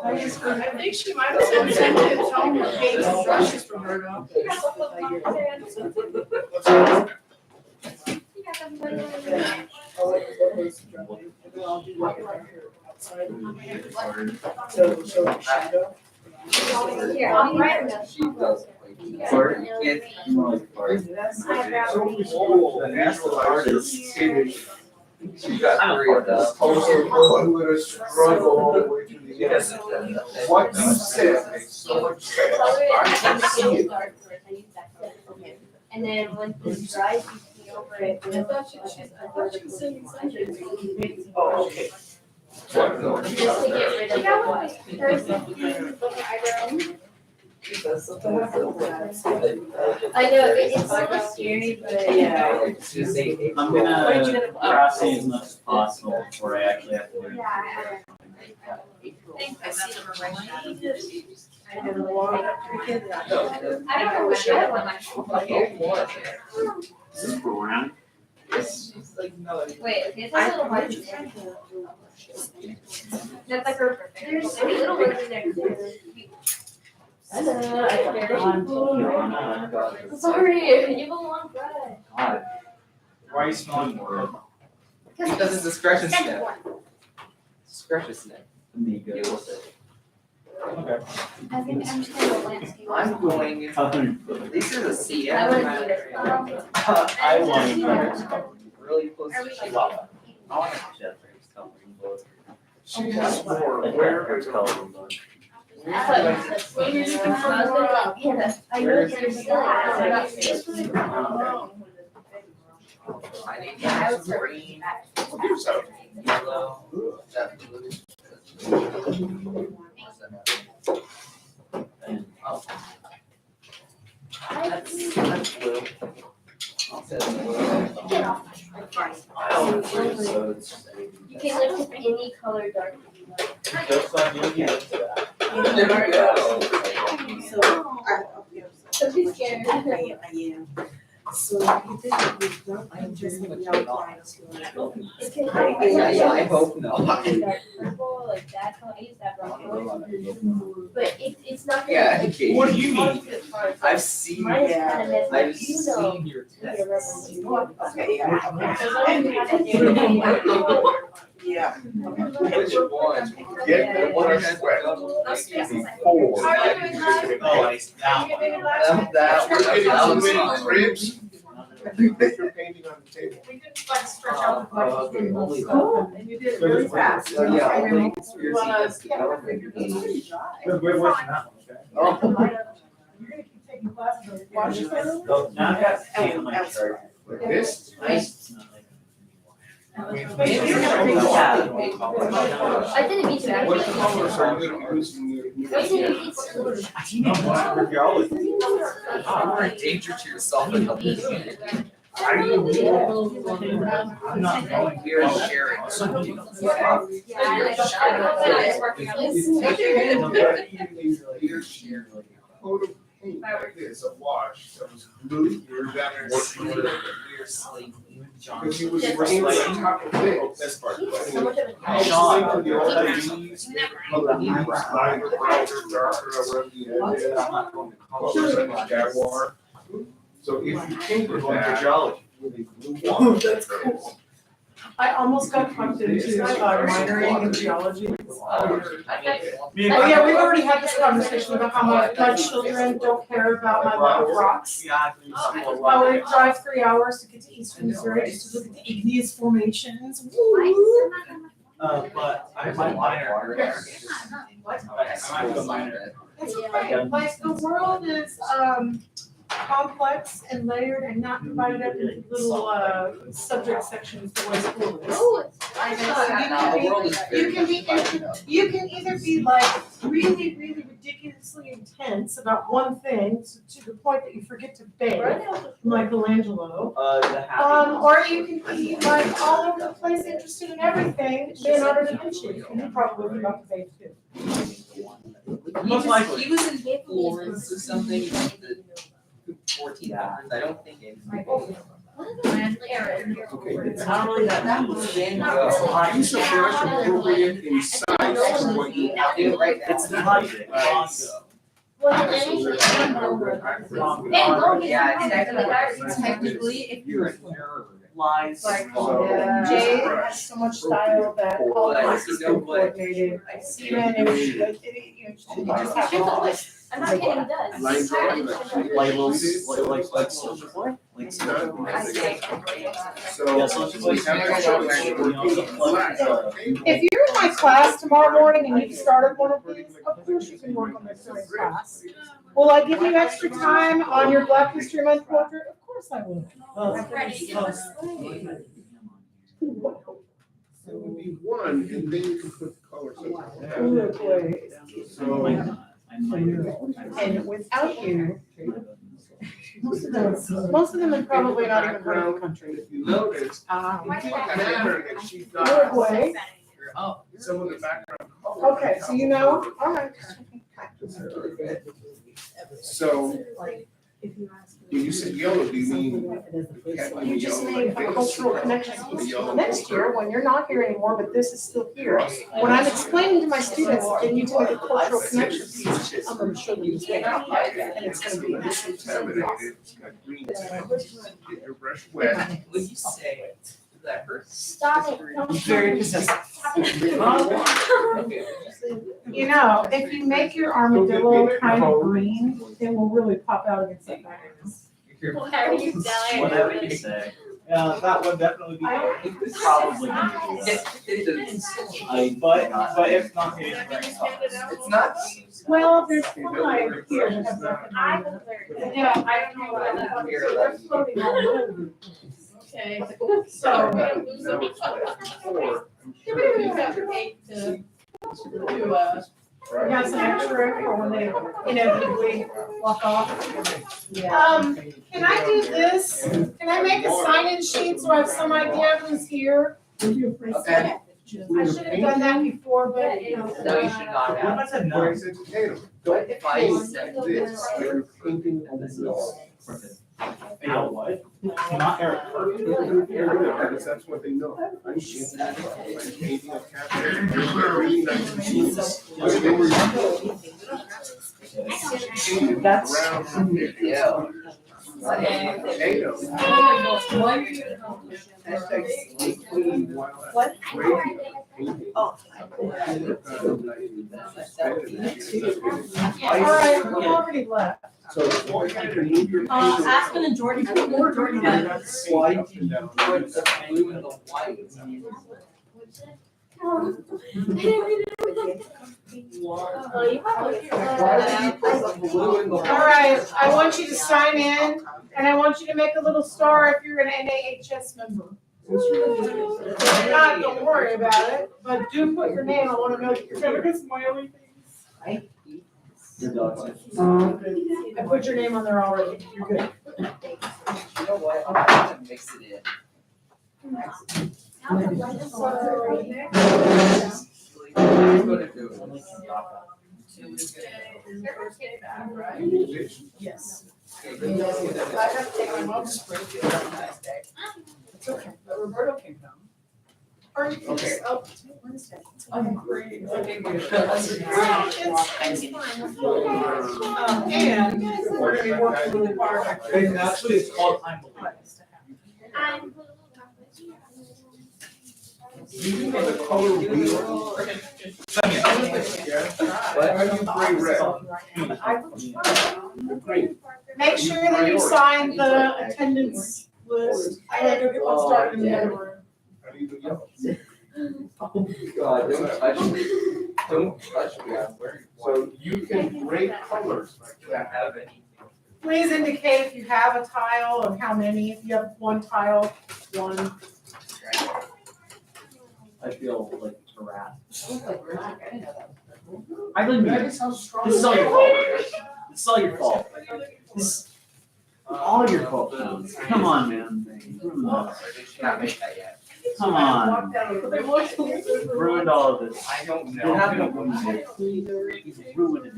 I think she might have said send it, tell me to paint some brushes for her.
Here, I'll write them.
Or if you want
So cool, the natural artist.
you got three of those.
Also, one with a struggle all the way to the
Yes.
end. What you said makes so much sense. I can see it.
And then when this dries, you paint over it with.
I thought you were sending something.
Oh, okay.
Just to get rid of the white. I know, it's a little scary, but.
Yeah.
I'm gonna process as much as possible before I actually have to do it.
Yeah,
I see them right now.
I don't know what I want.
Is this for round?
Wait, it's a little white. That's like her, there's little ones in there too. Sorry, you have a long breath.
God. Why are you smelling more?
Because it's a scratch and
Second
sniff.
one.
Scratch and sniff.
Amigos.
Okay.
I think I'm just gonna go landscape.
I'm going, these are the CM.
I wanna do this.
I want to really close to Chihuahua. I want to check.
She has more, where is
That's what I know there's
I was green, yellow, that blue. That's blue. I'll say that's blue.
Get off.
I don't think so.
You can live with any color dark.
There we go.
Don't be scared.
So you think it was done, I'm just gonna yell blind to it.
It can
I hope not.
dark purple, like that color. I use that brown color. But it's not. gonna,
Yeah,
like,
okay. What do you
mean?
I've seen,
Mine is kind of messy.
I've
You know.
seen your tests.
Okay, yeah.
Which one?
Get the one sweat. Before.
Oh, that
You're getting
was
too many
fun.
ribs. You're painting on the table.
We could like stretch out the budget.
Okay, only that.
And you did it really fast.
So, yeah,
I
only
mean,
conspiracy has to go.
You're gonna keep taking classes on Washington?
Now I got to in my chart.
Like this?
Nice.
I didn't mean to.
What colors are you gonna use in your?
I didn't mean to.
You're a danger to yourself and others.
I'm not going.
You're sharing. You're sharing.
Coat of paint like this, a wash, that was blue, you're down there.
You're sleeping.
Because you was rain on top of this. That's part of it.
So much of it.
I was thinking the old leaves, different color leaves, lighter, brighter, darker around the edges. Colors like jaguar. So if you paint with that, with a blue wash. That's cool.
I almost got pumped into minoring in geology.
Oh,
yeah, we've already had this conversation about how my children don't care about my love of rocks. I would drive 3 hours to get to eastern Missouri just to look at the igneous formations. Woo!
But I might minor.
What?
I might go minor.
It's okay, like the world is complex and layered and not divided up into little subject sections the way school is.
Oh,
You can either be like really, really ridiculously intense about one thing to the point that you forget to bake, Michelangelo. Or you can be like all over the place, interested in everything, Leonardo da Vinci, and you probably would about to bake too.
Most likely. He was in Florence or something, the 1400s, I don't think anything.
Okay, it's
Not really that was Van Gogh.
use of brush appropriate in size for what you want.
Do it right now.
It's the budget.
Technically, if you're a nerd.
Lies.
Jay has so much style that all of us is
You know what?
coordinated.
I see.
Even if you just have to.
I'm not kidding, he does.
Line drawing,
Like social play? Like social play.
So.
Yeah, social play.
If you're in my class tomorrow morning and you've started one of these, of course you can work on this during class. Will I give you extra time on your Black History Month portrait? Of course course I will.
I'm ready.
It would be one, and then you can put the colors in. So,
And without you, most of them are probably not even part of the country.
if you notice,
Ah.
it doesn't matter that she's not
Uruguay.
some of the background colors.
Okay, so you know, all right.
So, when you say yellow, do you mean?
You just made a cultural connection piece for next year when you're not here anymore, but this is still here. When I'm explaining to my students, they need to make a cultural connection piece, I'm gonna show them this thing. And it's gonna be.
Contaminated, it's got green. Get your brush wet.
Would you say that hurts?
Stop it. Don't
Very possessive.
You know, if you make your armadillo kind of green, it will really pop out against that background.
Why are you dying?
Whatever you say.
That would definitely be
Probably.
but if not,
It's not.
Well, there's one here that has nothing. Yeah, I don't know what that is. They're floating all over.
Okay.
So. We got some extra for when they inevitably walk off. Can I do this? Can I make a sign-in sheet so I have some idea who's here?
Okay.
I should have done that before, but.
No, you should not have.
I said no.
Where is it potato? Don't
If I
paint
said
this, you're painting on this.
You know what? Not Eric.
Because that's what they know. I'm painting a cafe. They're really nice.
That's.
Yeah.
Potatoes.
What?
Oh.
All right, we already left.
So you can move your.
Aspen and Jordan, more Jordan.
Why do you put the blue and the white?
All right, I want you to sign in, and I want you to make a little star if you're an NAHS member. If not, don't worry about it, but do put your name, I wanna know that you're gonna get smiley face. I put your name on there already, you're good.
You know what? I'm gonna mix it in. I'm gonna do it.
Yes.
I have to take my mom's Springfield on a nice day.
It's okay, but Roberto can come. Or you can
Okay.
just, oh, Wednesday. I'm great.
Okay, good.
It's fine. And we're gonna be working really hard.
Actually, it's called I'm
You know the color wheel? Yeah. How do you gray red?
Make sure that you sign the attendance list. I gotta go get one started in the other room.
How do you do yellow?
Oh, God, don't touch me. Don't touch me. I'm wearing
So you can grade colors like that.
have any.
Please indicate if you have a tile and how many. If you have one tile, one.
I feel like harassed. I didn't mean it. This is all your fault. This is all your fault. This all your fault. Come on, man.
Can't make that yet.
Come on. Ruined all of this.
I don't
You
know.
haven't ruined it. You ruined it.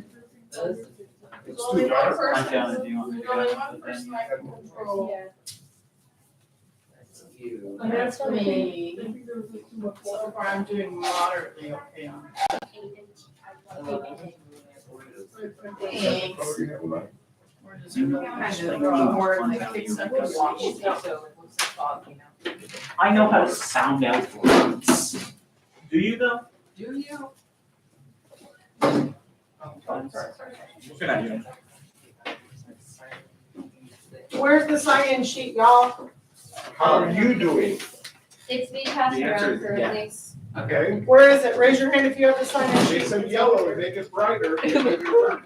It's too dark.
I'm down if you want me to go. But then
You.
And that's me. So far, I'm doing moderately okay on that. Thanks. We're just kind of more like fix up the wash stuff, so it looks like fog, you know.
I know how to sound out words.
Do you though?
Do you?
Good idea.
Where's the sign-in sheet, y'all?
How are you doing?
It's being passed
The answer
around
is
currently.
Okay.
Where is it? Raise your hand if you have the sign-in sheet.
It's in yellow, make it brighter. Your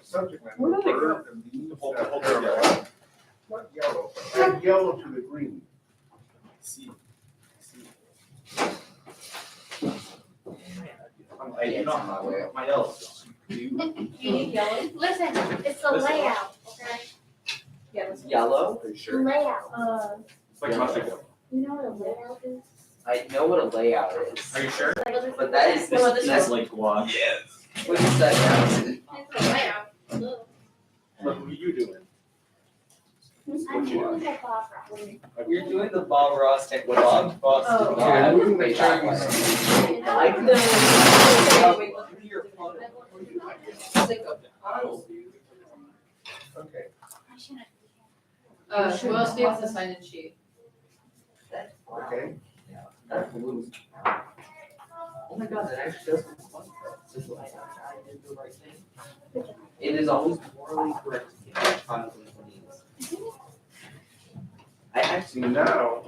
subject matter.
Where do they go?
Bird and leaves, yellow to the green.
I do not my way, my yellow's gone.
You need yellow? Listen, it's the layout, okay?
Yellow? Are you sure?
Layout.
It's like mustard.
You know what a layout is?
I know what a layout is.
Are you sure?
But that is, that's like guac. Yes. What is that, guys?
It's a layout.
Look, what are you doing?
I'm doing that Bob Ross.
You're doing the Bob Ross tech, Bob Ross.
Oh.
Yeah,
I'm moving
make
the
that
Chinese.
one. I can.
Okay.
Who else needs the sign-in sheet?
Okay.
Oh my god, that actually does make fun. This is why I did the right thing. It is always morally correct to keep your child in the 20s. I actually
Now,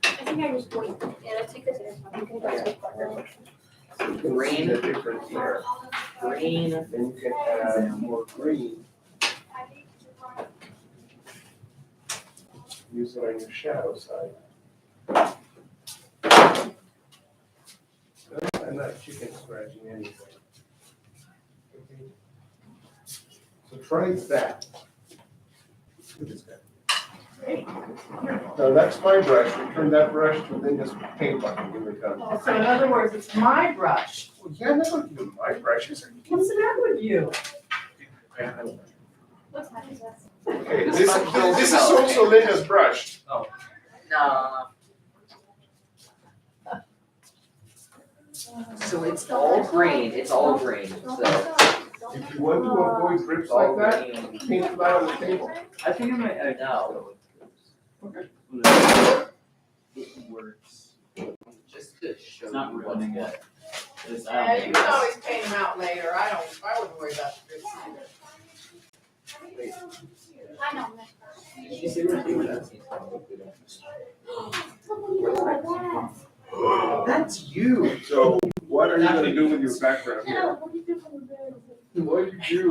I think I was going, yeah, let's take this in. I'm gonna go take one.
green,
the difference here.
green.
Then you can add more green. Use it on your shadow side. I'm not chicken scratching anything. Okay. So try that. Look at this guy. Now that's my brush. Return that brush to Linda's paint bucket when we're done.
So in other words, it's my brush.
Well, yeah, that's not even my brushes.
What's the matter with you?
What's that?
Okay, this is also Linda's brush.
Nah. So it's all green, it's all green, so.
If you want to avoid drips like that, paint it out on the table.
I think I might, no.
Okay.
It works. Just to show
It's not
you what's
ruining
what.
it.
Yeah, you can always paint them out later. I wouldn't worry about the drips either.
I know.
You see what I'm doing? That's you.
So what are you gonna do with your background here?
What do you do from the bed?
What did you do?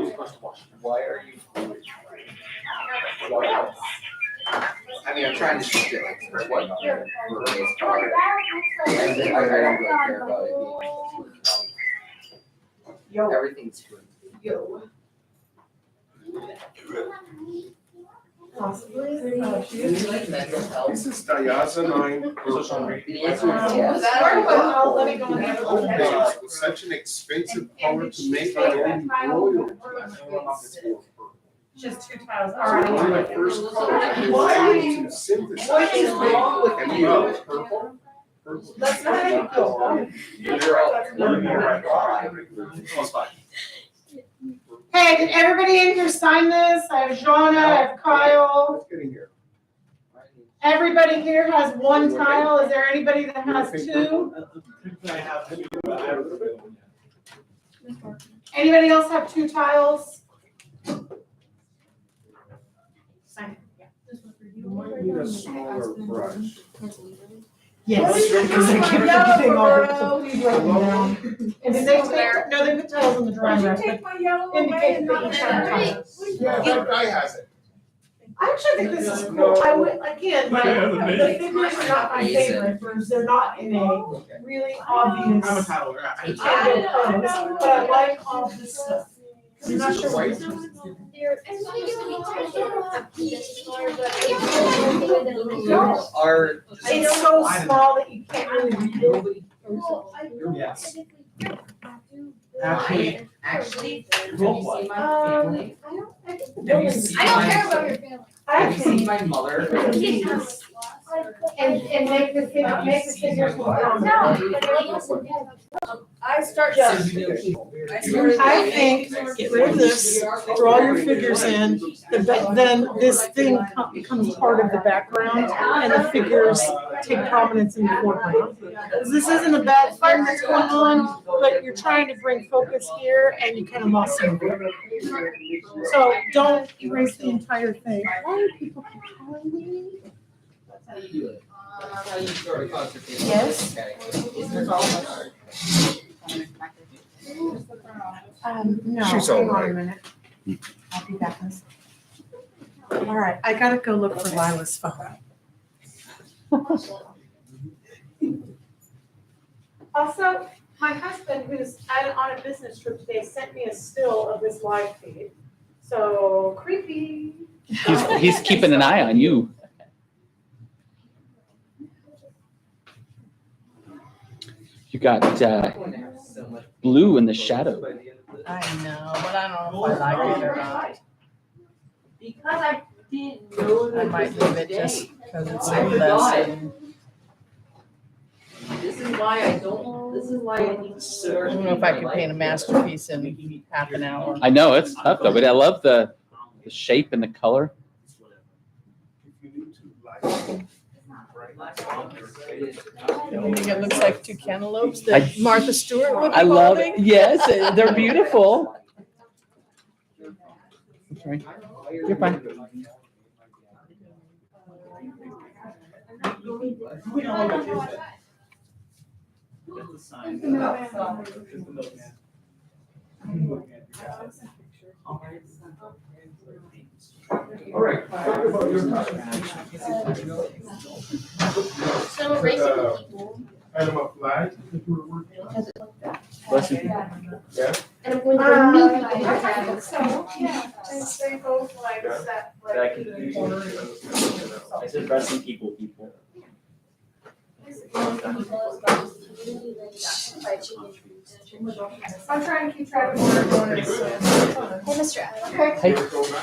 Why are you? I mean, I'm trying to stick it like for what? For his car. I don't really care about it being. Everything's good.
Yo.
Possibly.
Do you like mental health?
This is diazonine.
The answer is yes.
Let me go on the other
Old
one.
days was such an expensive color to make our own royal.
Just 2 tiles. All
One of
right.
the first colors
Why are
to
you-
synthesize.
What is wrong with
And
you?
purple.
That's not how you feel.
Hey, did everybody in here sign this? I have Shauna, I have Kyle.
Let's get in here.
Everybody here has 1 tile. Is there anybody that has 2? Anybody else have 2 tiles? Sign it.
You might need a smaller brush.
Yes. Because they keep getting all the, please let them down. And did they take, no, they put tiles on the drawing
Would
rack,
you take
but
my yellow away
indicate
and
that
not
each have
let
tiles.
Yeah, that guy has it.
I actually think this is cool. I would, again, my, the figures are not my favorite, because they're not in a really obvious.
I'm a title.
You can't go close, but I like all this stuff. I'm not sure what this is.
Are.
It's so small that you can't really read it.
Yes.
Actually,
I don't care about your family.
have you seen my mother?
And make the figures more prominent.
I start.
I think, get rid of this, throw all your figures in, then this thing becomes part of the background, and the figures take prominence in the foreground. This isn't a bad thing that's going on, but you're trying to bring focus here, and you kind of lost it. So don't erase the entire thing. Why do people keep calling me?
That's how you do it. That's how you start a conversation.
Yes.
Okay. Is this all hard?
No,
She's all
hang on
right.
a minute. I'll be back in a second. All right, I gotta go look for Lila's phone. Also, my husband, who's on a business trip today, sent me a still of this live feed. So creepy.
He's keeping an eye on you. You got blue in the shadow.
I know, but I don't know if I like it or not.
Because I didn't know
I might leave it just because it's so less.
This is why I need to
I don't know if I can paint a masterpiece in half an hour.
I know it's tough though, but I love the shape and the color.
Don't you think it looks like two cantaloupes that Martha Stewart would be
I love
holding?
it. Yes, they're beautiful. I'm sorry. You're fine.
All right, talk about your
So raising people.
animal flag that you were working on.
Bless you.
Yeah.
And I'm going to go new people.
Yeah, they both like that.
That could be. I said dressing people.
I'm trying to keep track of where we're going.
Hey, Mr. Allen.
Okay.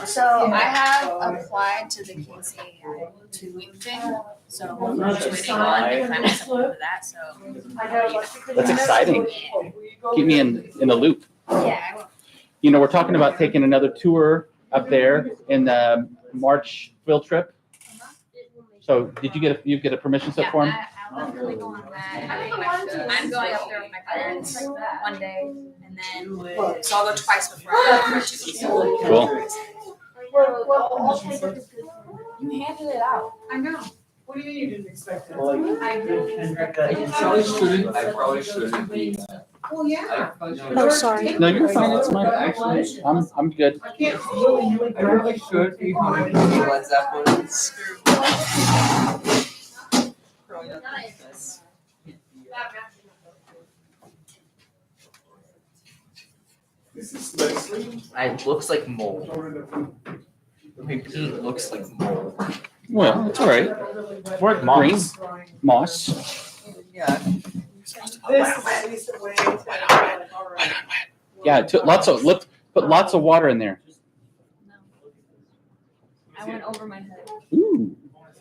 So I have applied to the KCAI 2-week thing, so I'm just waiting on to find out something for that, so.
That's exciting. Keep me in the loop.
Yeah, I will.
You know, we're talking about taking another tour up there in the March field trip. So did you get a permission slip for him?
Yeah, I'll definitely go on that. I'm going up there with my parents one day, and then, so I'll go twice before I go for 2 weeks.
Cool.
You handed it out.
I know. What do you mean you didn't expect it?
I probably shouldn't be.
Well, yeah.
Oh, sorry.
No, you're fine. It's fine. I'm good.
I can't really.
I really should be humming Led Zeppelin.
This is Leslie.
It looks like mold. My paint looks like mold.
Well, it's all right.
More like moss.
Green moss.
Yeah.
This is at least a way to.
Yeah, put lots of water in there.
I went over my head.
Ooh,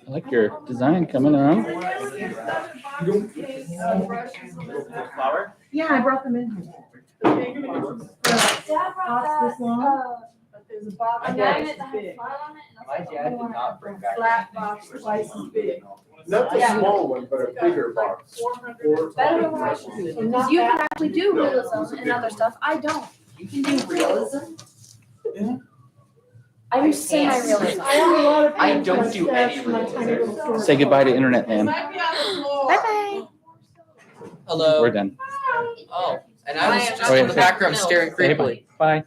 I like your design coming around.
Flower?
Yeah, I brought them in. The big ones. This long. But there's a box that's big.
My dad did not bring back.
Flat box twice as big.
Not the small one, but a bigger box.
Better than what I should do. Because you can actually do realism and other stuff. I don't.
You can do realism?
I do semi-realism.
I have a lot of
I
things
don't
like
do
that
any
in my tiny little store.
Say goodbye to internet land.
Bye-bye.
Hello.
We're done.
Oh, and I was just
Oh, yeah.
in the background staring
Say bye.
creepily.
Bye.